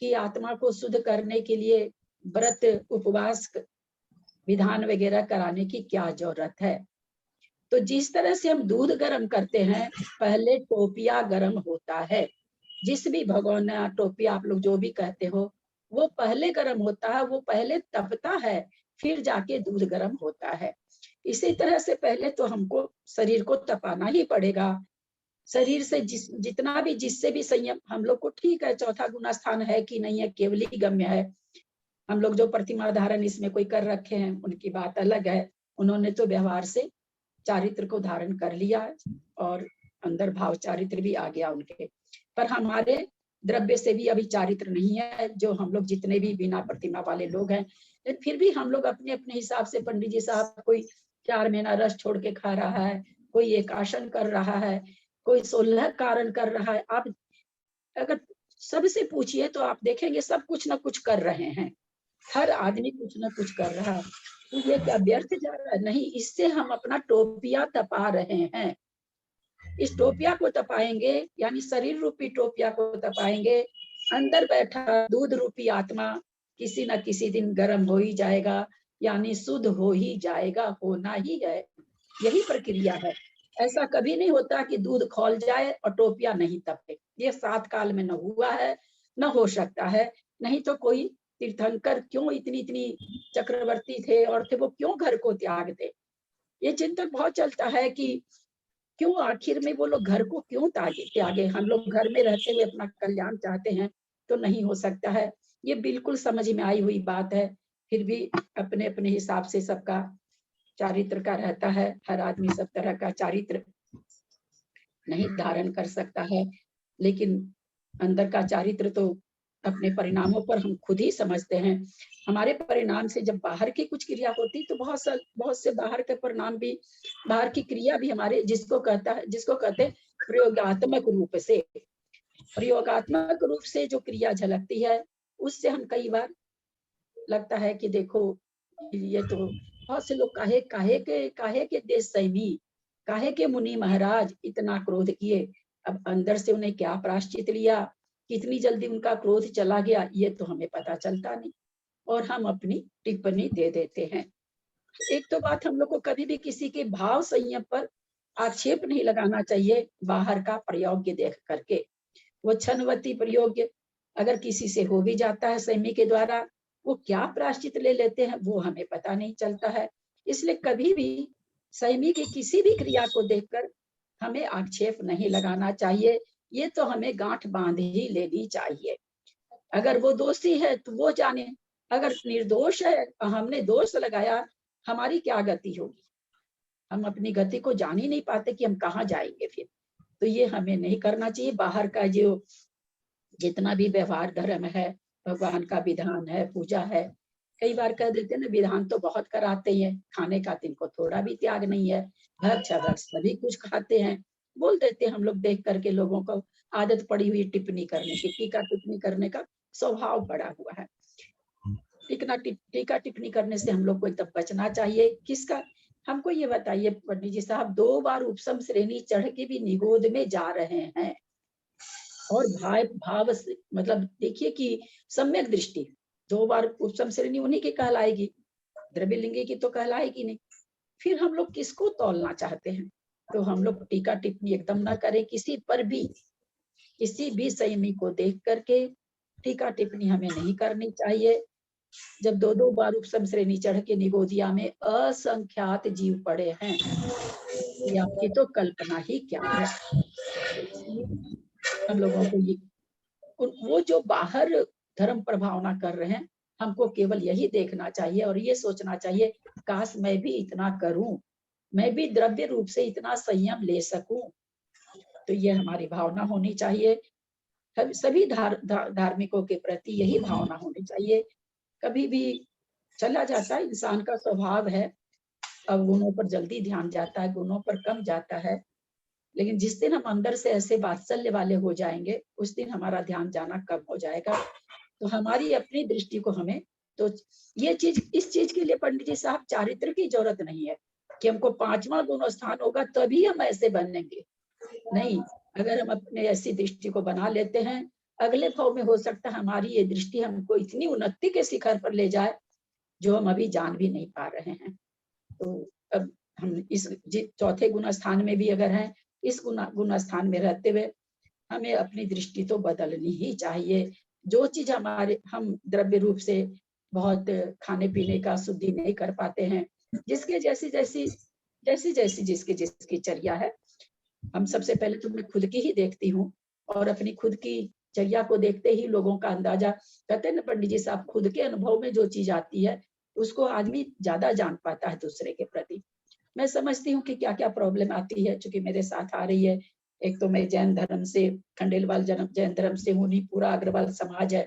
कि आत्मा को शुद्ध करने के लिए व्रत उपवास विधान वगैरह कराने की क्या जरूरत है। तो जिस तरह से हम दूध गर्म करते हैं, पहले टोपिया गर्म होता है, जिस भी भगोना टोपिया आप लोग जो भी कहते हो, वो पहले गर्म होता है, वो पहले तपता है, फिर जाके दूध गर्म होता है। इसी तरह से पहले तो हमको शरीर को तपाना ही पड़ेगा। शरीर से जितना भी जिससे भी संयम हम लोग को, ठीक है चौथा गुना स्थान है कि नहीं है केवली गम्य है। हम लोग जो प्रतिमा धारण इसमें कोई कर रखे हैं उनकी बात अलग है, उन्होंने तो व्यवहार से चारित्र को धारण कर लिया और अंदर भाव चारित्र भी आ गया उनके, पर हमारे द्रव्य से भी अभी चारित्र नहीं है, जो हम लोग जितने भी बिना प्रतिमा वाले लोग हैं। लेकिन फिर भी हम लोग अपने अपने हिसाब से, पंडित जी साहब कोई 4 महीना रस छोड़ के खा रहा है, कोई एकाशन कर रहा है, कोई 16 कारण कर रहा है। आप अगर सबसे पूछिए तो आप देखेंगे सब कुछ ना कुछ कर रहे हैं, हर आदमी कुछ ना कुछ कर रहा है। तो ये क्या व्यर्थ जा रहा है? नहीं, इससे हम अपना टोपिया तपा रहे हैं। इस टोपिया को तपाएंगे, यानी शरीर रूपी टोपिया को तपाएंगे, अंदर बैठा दूध रूपी आत्मा किसी न किसी दिन गर्म हो ही जाएगा, यानी शुद्ध हो ही जाएगा, होना ही है, यही प्रक्रिया है। ऐसा कभी नहीं होता कि दूध खौल जाए और टोपिया नहीं तपे। ये 7 काल में न हुआ है, न हो सकता है। नहीं तो कोई तीर्थंकर क्यों इतनी चक्रवर्ती थे और थे, वो क्यों घर को त्याग दे। ये चिंतन बहुत चलता है कि क्यों आखिर में वो लोग घर को क्यों त्यागे। हम लोग घर में रहते हुए अपना कल्याण चाहते हैं तो नहीं हो सकता है। ये बिल्कुल समझ में आई हुई बात है। फिर भी अपने अपने हिसाब से सबका चारित्र का रहता है, हर आदमी सब तरह का चारित्र नहीं धारण कर सकता है, लेकिन अंदर का चारित्र तो अपने परिणामों पर हम खुद ही समझते हैं। हमारे परिणाम से जब बाहर की कुछ क्रिया होती तो बहुत से बाहर के परिणाम भी, बाहर की क्रिया भी हमारे जिसको कहते हैं प्रयोगात्मक रूप से जो क्रिया झलकती है, उससे हम कई बार लगता है कि देखो ये तो बहुत से लोग काहे के देश सैमी, काहे के मुनि महाराज इतना क्रोध किए। अब अंदर से उन्हें क्या प्रायश्चित लिया, कितनी जल्दी उनका क्रोध चला गया ये तो हमें पता चलता नहीं, और हम अपनी टिप्पणी दे देते हैं। एक तो बात, हम लोग को कभी भी किसी के भाव संयम पर आक्षेप नहीं लगाना चाहिए बाहर का प्रयोग देख करके। वो क्षणवती प्रयोग अगर किसी से हो भी जाता है संयमी के द्वारा, वो क्या प्रायश्चित ले लेते हैं वो हमें पता नहीं चलता है। इसलिए कभी भी संयमी की किसी भी क्रिया को देखकर हमें आक्षेप नहीं लगाना चाहिए, ये तो हमें गांठ बांध ही लेनी चाहिए। अगर वो दोषी है तो वो जाने, अगर निर्दोष है हमने दोष लगाया, हमारी क्या गति होगी? हम अपनी गति को जान ही नहीं पाते कि हम कहाँ जाएंगे फिर। तो ये हमें नहीं करना चाहिए। बाहर का जो जितना भी व्यवहार धर्म है, भगवान का विधान है, पूजा है, कई बार कह देते हैं ना विधान तो बहुत कराते हैं, खाने का तिनको थोड़ा भी त्याग नहीं है, भक्ष अभक्ष सभी कुछ खाते हैं, बोल देते हैं। हम लोग देख करके लोगों को आदत पड़ी हुई टिप्पणी करने की, टीका टिप्पणी करने का स्वभाव पड़ा हुआ है। टीका टिप्पणी करने से हम लोग को एकदम बचना चाहिए। किसका? हमको ये बताइए पंडित जी साहब, 2 बार उपसम श्रेणी चढ़ के भी निगोद में जा रहे हैं, और भाव से मतलब देखिए कि सम्यक दृष्टि, 2 बार उपसम श्रेणी उन्हीं की कहलाएगी, द्रव्यलिंगी की तो कहलाएगी नहीं। फिर हम लोग किसको तौलना चाहते हैं? तो हम लोग टीका टिप्पणी एकदम ना करें किसी पर भी, किसी भी संयमी को देख करके टीका टिप्पणी हमें नहीं करनी चाहिए। जब 2 बार उपसम श्रेणी चढ़ के निगोदिया में असंख्यात जीव पड़े हैं, ये आपकी तो कल्पना ही क्या है। हम लोगों को ये वो जो बाहर धर्म प्रभावना कर रहे हैं, हमको केवल यही देखना चाहिए और ये सोचना चाहिए काश मैं भी इतना करूं, मैं भी द्रव्य रूप से इतना संयम ले सकूं। तो ये हमारी भावना होनी चाहिए। सभी धार्मिकों के प्रति यही भावना होनी चाहिए। कभी भी चला जाता है, इंसान का स्वभाव है, अवगुणों पर जल्दी ध्यान जाता है, गुणों पर कम जाता है। लेकिन जिस दिन हम अंदर से ऐसे वात्सल्य वाले हो जाएंगे, उस दिन हमारा ध्यान जाना कम हो जाएगा। तो हमारी अपनी दृष्टि को हमें, तो ये चीज, इस चीज के लिए पंडित जी साहब चारित्र की जरूरत नहीं है कि हमको 5वां गुण स्थान होगा तभी हम ऐसे बनेंगे। नहीं, अगर हम अपने ऐसी दृष्टि को बना लेते हैं, अगले भाव में हो सकता है हमारी ये दृष्टि हमको इतनी उन्नति के शिखर पर ले जाए जो हम अभी जान भी नहीं पा रहे हैं। तो अब हम इस 4थे गुण स्थान में भी अगर हैं, इस गुण स्थान में रहते हुए हमें अपनी दृष्टि तो बदलनी ही चाहिए। जो चीज हमारे, हम द्रव्य रूप से बहुत खाने पीने का शुद्धि नहीं कर पाते हैं, जिसके जैसी जिसकी जिसकी चर्या है, हम सबसे पहले तो मैं खुद की ही देखती हूँ, और अपनी खुद की चर्या को देखते ही लोगों का अंदाजा, कहते हैं ना पंडित जी साहब, खुद के अनुभव में जो चीज आती है उसको आदमी ज्यादा जान पाता है दूसरे के प्रति। मैं समझती हूँ कि क्या क्या प्रॉब्लम आती है, चूंकि मेरे साथ आ रही है। एक तो मैं जैन धर्म से, खंडेलवाल जैन धर्म से हूँ, नहीं पूरा अग्रवाल समाज है,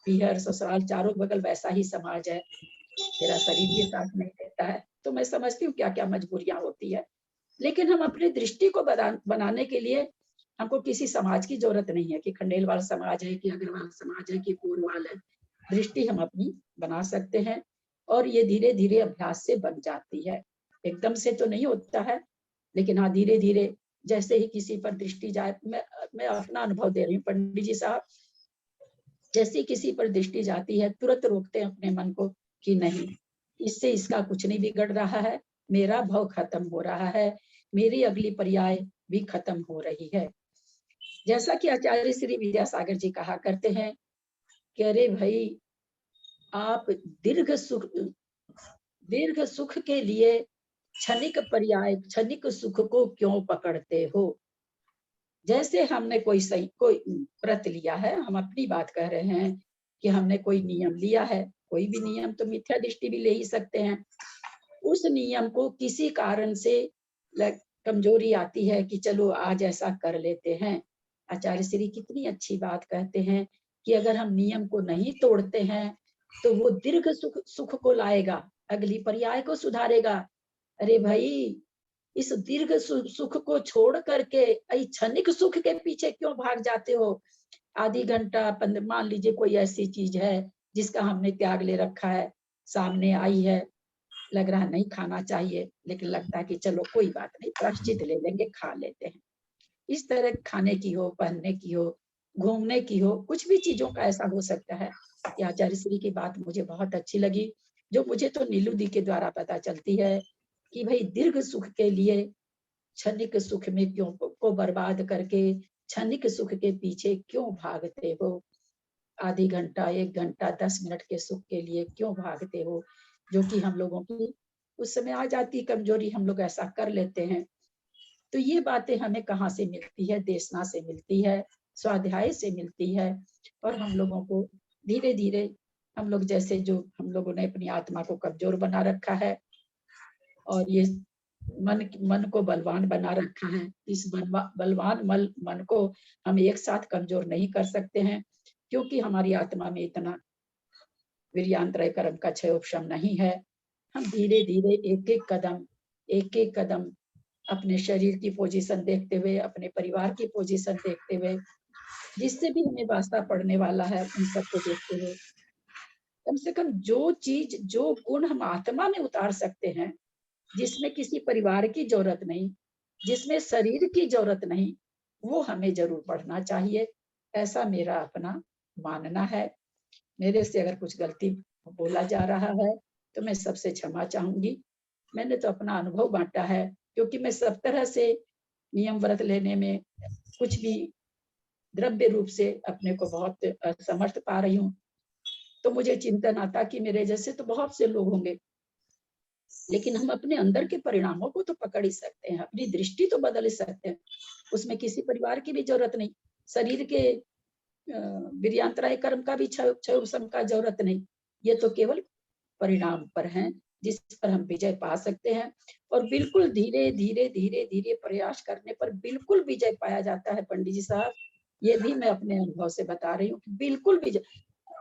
पीहर ससुराल चारों बगल वैसा ही समाज है, मेरा शरीर भी साथ नहीं देता है। तो मैं समझती हूँ क्या क्या मजबूरियां होती है। लेकिन हम अपनी दृष्टि को बनाने के लिए हमको किसी समाज की जरूरत नहीं है कि खंडेलवाल समाज है कि अग्रवाल समाज है कि पूर्वाल है। दृष्टि हम अपनी बना सकते हैं, और ये धीरे धीरे अभ्यास से बन जाती है। एकदम से तो नहीं होता है, लेकिन हाँ धीरे धीरे जैसे ही किसी पर दृष्टि जाए, मैं अपना अनुभव दे रही हूँ पंडित जी साहब, जैसे किसी पर दृष्टि जाती है तुरंत रोकते हैं अपने मन को कि नहीं, इससे इसका कुछ नहीं बिगड़ रहा है, मेरा भव खत्म हो रहा है, मेरी अगली पर्याय भी खत्म हो रही है। जैसा कि आचार्य श्री विद्यासागर जी कहा करते हैं कि अरे भाई, आप दीर्घ सुख के लिए क्षणिक पर्याय, क्षणिक सुख को क्यों पकड़ते हो? जैसे हमने कोई व्रत लिया है, हम अपनी बात कह रहे हैं कि हमने कोई नियम लिया है, कोई भी नियम तो मिथ्या दृष्टि भी ले ही सकते हैं। उस नियम को किसी कारण से कमजोरी आती है कि चलो आज ऐसा कर लेते हैं। आचार्य श्री कितनी अच्छी बात कहते हैं कि अगर हम नियम को नहीं तोड़ते हैं तो वो दीर्घ सुख को लाएगा, अगली पर्याय को सुधारेगा। अरे भाई, इस दीर्घ सुख को छोड़ करके क्षणिक सुख के पीछे क्यों भाग जाते हो? आधी घंटा, मान लीजिए कोई ऐसी चीज है जिसका हमने त्याग ले रखा है, सामने आई है, लग रहा नहीं खाना चाहिए, लेकिन लगता है कि चलो कोई बात नहीं, प्रायश्चित ले लेंगे, खा लेते हैं। इस तरह खाने की हो, पहनने की हो, घूमने की हो, कुछ भी चीजों का ऐसा हो सकता है। कि आचार्य श्री की बात मुझे बहुत अच्छी लगी, जो मुझे तो नीलू दी के द्वारा पता चलती है कि भाई दीर्घ सुख के लिए क्षणिक सुख में क्यों को बर्बाद करके क्षणिक सुख के पीछे क्यों भागते हो, आधी घंटा 1 घंटा 10 मिनट के सुख के लिए क्यों भागते हो, जो कि हम लोगों की उस समय आ जाती कमजोरी, हम लोग ऐसा कर लेते हैं। तो ये बातें हमें कहाँ से मिलती है? देशना से मिलती है, स्वाध्याय से मिलती है। और हम लोगों को धीरे धीरे हम लोग जैसे जो हम लोगों ने अपनी आत्मा को कमजोर बना रखा है और ये मन को बलवान बना रखा है, इस बलवान मन को हम एक साथ कमजोर नहीं कर सकते हैं, क्योंकि हमारी आत्मा में इतना वीर्यांतरय कर्म का क्षय उपशम नहीं है। हम धीरे धीरे एक एक कदम अपने शरीर की पोजीशन देखते हुए, अपने परिवार की पोजीशन देखते हुए, जिससे भी हमें वास्ता पड़ने वाला है उन सबको देखते हुए, कम से कम जो चीज जो गुण हम आत्मा में उतार सकते हैं, जिसमें किसी परिवार की जरूरत नहीं, जिसमें शरीर की जरूरत नहीं, वो हमें जरूर पढ़ना चाहिए। ऐसा मेरा अपना मानना है। मेरे से अगर कुछ गलती बोला जा रहा है तो मैं सबसे क्षमा चाहूंगी। मैंने तो अपना अनुभव बांटा है, क्योंकि मैं सब तरह से नियम व्रत लेने में कुछ भी द्रव्य रूप से अपने को बहुत असमर्थ पा रही हूँ। तो मुझे चिंतन आता कि मेरे जैसे तो बहुत से लोग होंगे, लेकिन हम अपने अंदर के परिणामों को तो पकड़ ही सकते हैं, अपनी दृष्टि तो बदल ही सकते हैं। उसमें किसी परिवार की भी जरूरत नहीं, शरीर के वीर्यांतराय कर्म का भी क्षय उपशम का जरूरत नहीं। ये तो केवल परिणाम पर है, जिस पर हम विजय पा सकते हैं। और बिल्कुल धीरे धीरे धीरे धीरे प्रयास करने पर बिल्कुल विजय पाया जाता है। पंडित जी साहब, ये भी मैं अपने अनुभव से बता रही हूँ, बिल्कुल विजय।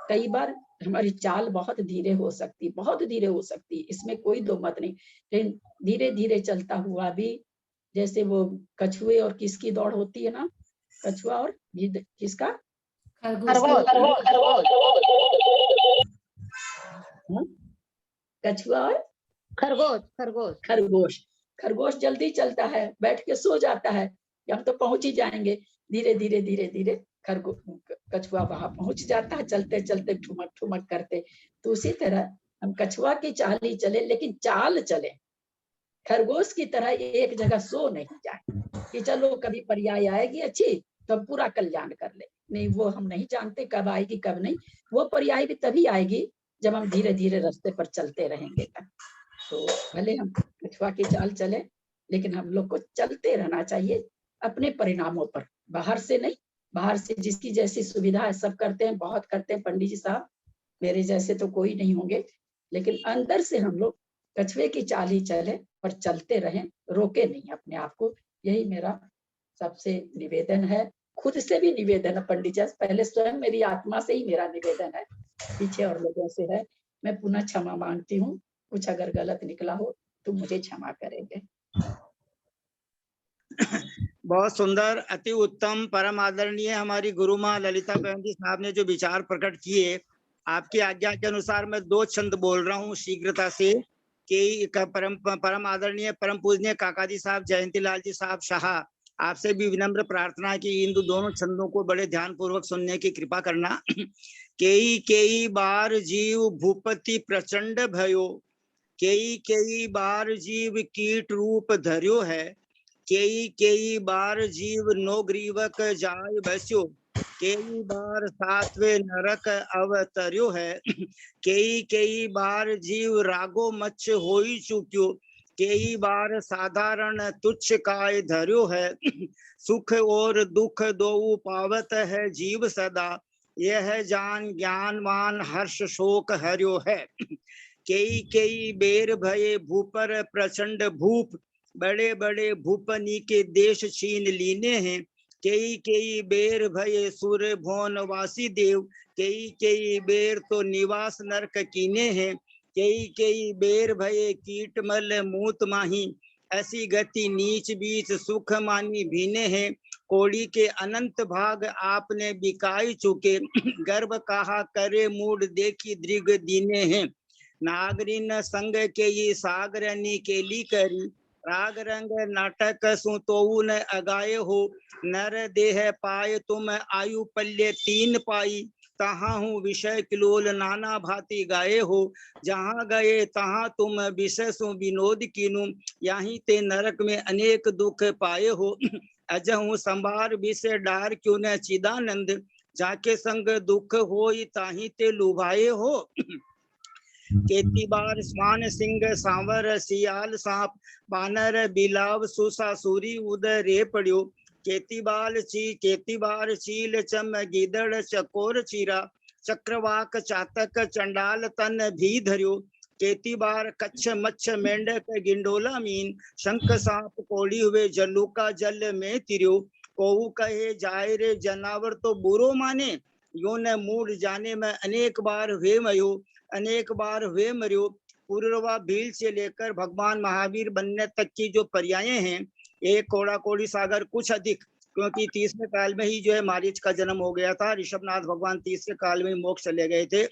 कई बार हमारी चाल बहुत धीरे हो सकती, बहुत धीरे हो सकती, इसमें कोई दो मत नहीं, लेकिन धीरे धीरे चलता हुआ भी, जैसे वो कछुए और किसकी दौड़ होती है ना, कछुआ और किसका, कछुआ और खरगोश। खरगोश जल्दी चलता है, बैठ के सो जाता है कि हम तो पहुंच ही जाएंगे। धीरे धीरे धीरे धीरे कछुआ वहां पहुंच जाता है, चलते चलते ठुमक ठुमक करते। तो उसी तरह हम कछुआ की चाल ही चले, लेकिन चाल चले, खरगोश की तरह एक जगह सो नहीं जाए कि चलो कभी पर्याय आएगी अच्छी तो हम पूरा कल्याण कर ले। नहीं, वो हम नहीं जानते कब आएगी कब नहीं। वो पर्याय भी तभी आएगी जब हम धीरे धीरे रास्ते पर चलते रहेंगे तब। तो भले हम कछुआ की चाल चले, लेकिन हम लोग को चलते रहना चाहिए अपने परिणामों पर, बाहर से नहीं। बाहर से जिसकी जैसी सुविधा है सब करते हैं, बहुत करते हैं पंडित जी साहब, मेरे जैसे तो कोई नहीं होंगे, लेकिन अंदर से हम लोग कछुए की चाल ही चले और चलते रहें, रोके नहीं अपने आप को। यही मेरा सबसे निवेदन है, खुद से भी निवेदन है पंडित जी, पहले स्वयं मेरी आत्मा से ही मेरा निवेदन है, पीछे और लोगों से है। मैं पुनः क्षमा मांगती हूँ, कुछ अगर गलत निकला हो तो मुझे क्षमा करेंगे। बहुत सुंदर, अति उत्तम, परम आदरणीय हमारी गुरु माँ ललिता बहन जी साहब ने जो विचार प्रकट किए, आपकी आज्ञा के अनुसार मैं 2 छंद बोल रहा हूँ शीघ्रता से कि परम आदरणीय परम पूजनीय काका जी साहब, जयंती लाल जी साहब शाह, आपसे भी विनम्र प्रार्थना की इन दोनों छंदों को बड़े ध्यान पूर्वक सुनने की कृपा करना। कई बार जीव भूपति प्रचंड भयो, कई बार जीव कीट रूप धर्यो है, कई बार जीव नौग्रीवक जाय बस्यो, कई बार सातवें नरक अवतर्यो है, कई बार जीव रागो मच्छ होई चुक्यो, कई बार साधारण तुच्छ काय धर्यो है, सुख और दुख दो पावत है जीव सदा, यह जान ज्ञानवान हर्ष शोक हर्यो है। कई बेर भये भूपर प्रचंड भूप, बड़े बड़े भूपनी के देश छीन लीने हैं, कई बेर भये सुर भुवन वासी देव, कई बेर तो निवास नरक कीने हैं, कई बेर भये कीटमल मूत माही, ऐसी गति नीच बीच सुख मानी भीने हैं, कोड़ी के अनंत भाग आपने बिकाई चुके, गर्भ कहा करे मूड देखी दृग दीने हैं, नागरिन संग के ये सागरनी केली करी, राग रंग नाटक सु तोऊ न अगाए हो, नर देह पाए तुम आयु पल्य तीन पाई, तहाँ हूँ विषय किलोल नाना भांति गाए हो, जहाँ गए तहाँ तुम विषय सु विनोद कीनु, यहीं ते नरक में अनेक दुख पाए हो, अजहू संभार विषय डार क्यों न चिदानंद, जाके संग दुख होई ताही ते लुभाए हो। केती बार स्वान सिंह सांवर सियाल सांप, बानर बिलाव सुसा सूरी उदय रे पड़ियो, केती बार चील चम गिदड़ चकोर चीरा, चक्रवाक चातक चंडाल तन भी धरियो, केती बार कच्छ मच्छ मेंढक गिंडोला मीन, शंख सांप कोड़ी हुए जल्लू का जल में तिरियो, कोहू कहे जाए रे जनावर तो बुरो माने, यो न मूड जाने में अनेक बार हुए मरियो। पूर्वा भील से लेकर भगवान महावीर बनने तक की जो पर्यायें हैं, एक कोड़ा कोड़ी सागर कुछ अधिक, क्योंकि तीसरे काल में ही जो है मारीच का जन्म हो गया था, ऋषभनाथ भगवान तीसरे काल में मोक्ष चले गए थे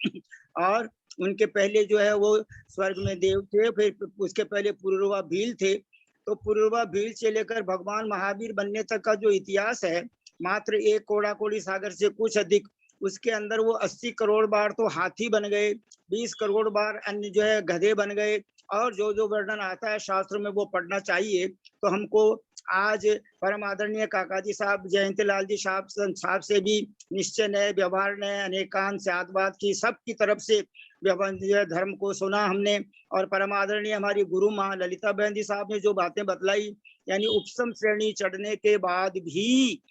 और उनके पहले जो है वो स्वर्ग में देव थे, फिर उसके पहले पूर्वा भील थे। तो पूर्वा भील से लेकर भगवान महावीर बनने तक का जो इतिहास है, मात्र एक कोड़ा कोड़ी सागर से कुछ अधिक, उसके अंदर वो 80 करोड़ बार तो हाथी बन गए, 20 करोड़ बार अन्य जो है गधे बन गए, और जो जो वर्णन आता है शास्त्र में वो पढ़ना चाहिए। तो हमको आज परम आदरणीय काकाजी साहब, जयंतीलाल जी साहब से भी निश्चय नए व्यवहार ने अनेकांत स्यादवाद की सबकी तरफ से धर्म को सुना हमने, और परम आदरणीय हमारी गुरु माँ ललिता बहन जी साहब ने जो बातें बतलाई, यानी उपसम श्रेणी चढ़ने के बाद भी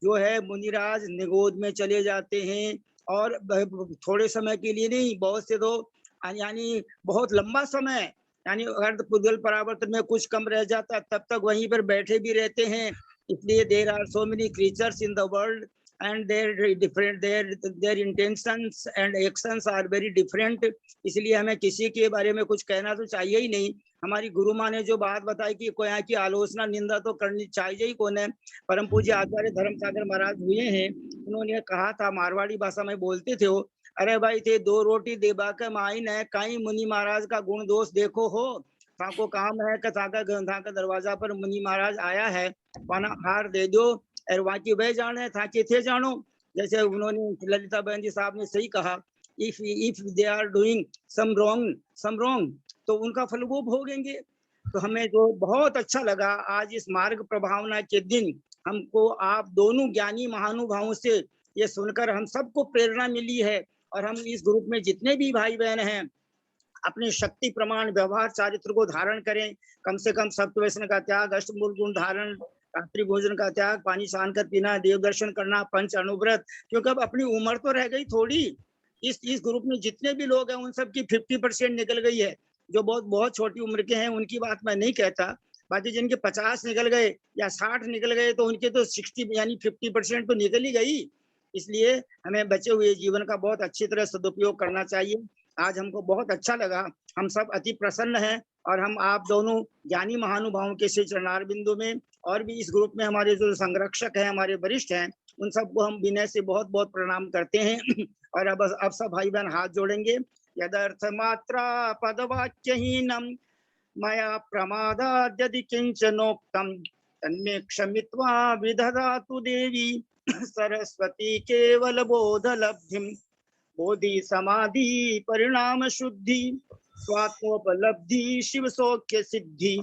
जो है मुनिराज निगोद में चले जाते हैं, और थोड़े समय के लिए नहीं, बहुत से तो यानी बहुत लंबा समय, यानी अगर पुद्गल परावर्तन में कुछ कम रह जाता तब तक वहीं पर बैठे भी रहते हैं। इसलिए there are so many creatures in the world and their intentions and actions are very different, इसलिए हमें किसी के बारे में कुछ कहना तो चाहिए ही नहीं। हमारी गुरु माँ ने जो बात बताई कि कोई यहाँ की आलोचना निंदा तो करनी चाहिए ही कौन है। परम पूज्य आचार्य धर्म सागर महाराज हुए हैं, उन्होंने कहा था, मारवाड़ी भाषा में बोलते थे वो, अरे भाई थे दो रोटी देबा के माइन है, कहीं मुनि महाराज का गुण दोष देखो हो, ताको काम है कि ताका दरवाजा पर मुनि महाराज आया है, पाना हार दे दो, और वहाँ की वह जाने था कि थे जानो। जैसे उन्होंने ललिता बहन जी साहब ने सही कहा, if they are doing some wrong तो उनका फल वो भोगेंगे। तो हमें जो बहुत अच्छा लगा आज इस मार्ग प्रभावना के दिन, हमको आप दोनों ज्ञानी महानुभावों से ये सुनकर हम सबको प्रेरणा मिली है, और हम इस ग्रुप में जितने भी भाई बहन हैं अपने शक्ति प्रमाण व्यवहार चारित्र को धारण करें, कम से कम सप्तव्यसन का त्याग, अष्टमूल गुण धारण, रात्रि भोजन का त्याग, पानी छान कर पीना, देव दर्शन करना, पंच अनुव्रत, क्योंकि अब अपनी उम्र तो रह गई थोड़ी। इस ग्रुप में जितने भी लोग हैं उन सब की 50% निकल गई है। जो बहुत छोटी उम्र के हैं उनकी बात मैं नहीं कहता, बाकी जिनके 50 निकल गए या 60 निकल गए तो उनके तो 60 यानी 50% तो निकल ही गई। इसलिए हमें बचे हुए जीवन का बहुत अच्छी तरह सदुपयोग करना चाहिए। आज हमको बहुत अच्छा लगा, हम सब अति प्रसन्न हैं, और हम आप दोनों ज्ञानी महानुभावों के श्री चरणार बिंदु में, और भी इस ग्रुप में हमारे जो संरक्षक हैं, हमारे वरिष्ठ हैं, उन सबको हम विनय से बहुत बहुत प्रणाम करते हैं। और अब सब भाई बहन हाथ जोड़ेंगे। यदर्थ मात्रा पदवाक्यहीनम मया प्रमादाद् यदि किंचनोक्तम तन्मे क्षमित्वा विदधातु देवी सरस्वती केवल बोध लब्धिम बोधि समाधि परिणाम शुद्धि स्वात्मोपलब्धि शिव सौख्य सिद्धि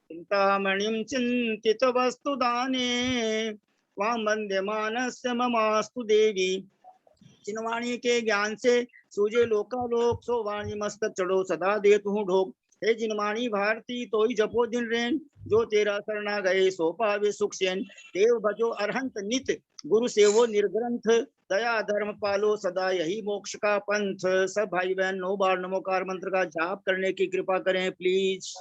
चिंतामणिं चिंतित वस्तु दाने वाम वंद्य मानस्य ममास्तु देवी। चिन्वाणी के ज्ञान से सूझे लोकालोक, सो वाणी मस्तक चढ़ो सदा देत हूँ ढोक। हे जिनवाणी भारती तो ही जपो दिन रेन, जो तेरा शरणा गए सो पावे सुख सेन। देव भजो अरहंत नित, गुरु सेवो निर्ग्रंथ, दया धर्म पालो सदा यही मोक्ष का पंथ। सब भाई बहन 9 बार नमोकार मंत्र का जाप करने की कृपा करें प्लीज।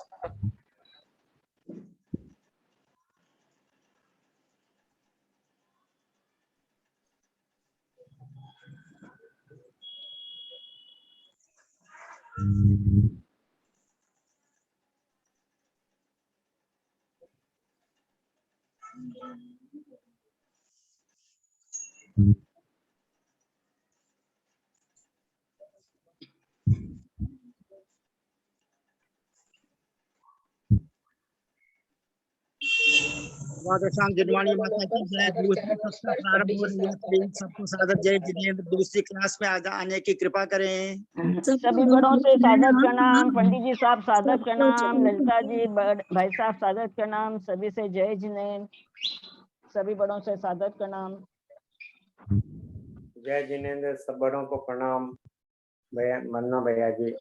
स्वागताम जिनवाणी माता की जय। दूसरी कक्षा प्रारंभ हो रही है, प्लीज सबको सादर जय जिनेंद्र। दूसरी क्लास में आने की कृपा करें। सभी बड़ों से सादर प्रणाम। पंडित जी साहब सादर प्रणाम। ललिता जी भाई साहब सादर प्रणाम। सभी से जय जिनेंद्र। सभी बड़ों से सादर प्रणाम। जय जिनेंद्र। सब बड़ों को प्रणाम। भैया मन्ना भैया जी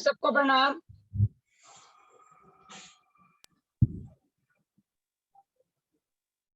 सबको प्रणाम।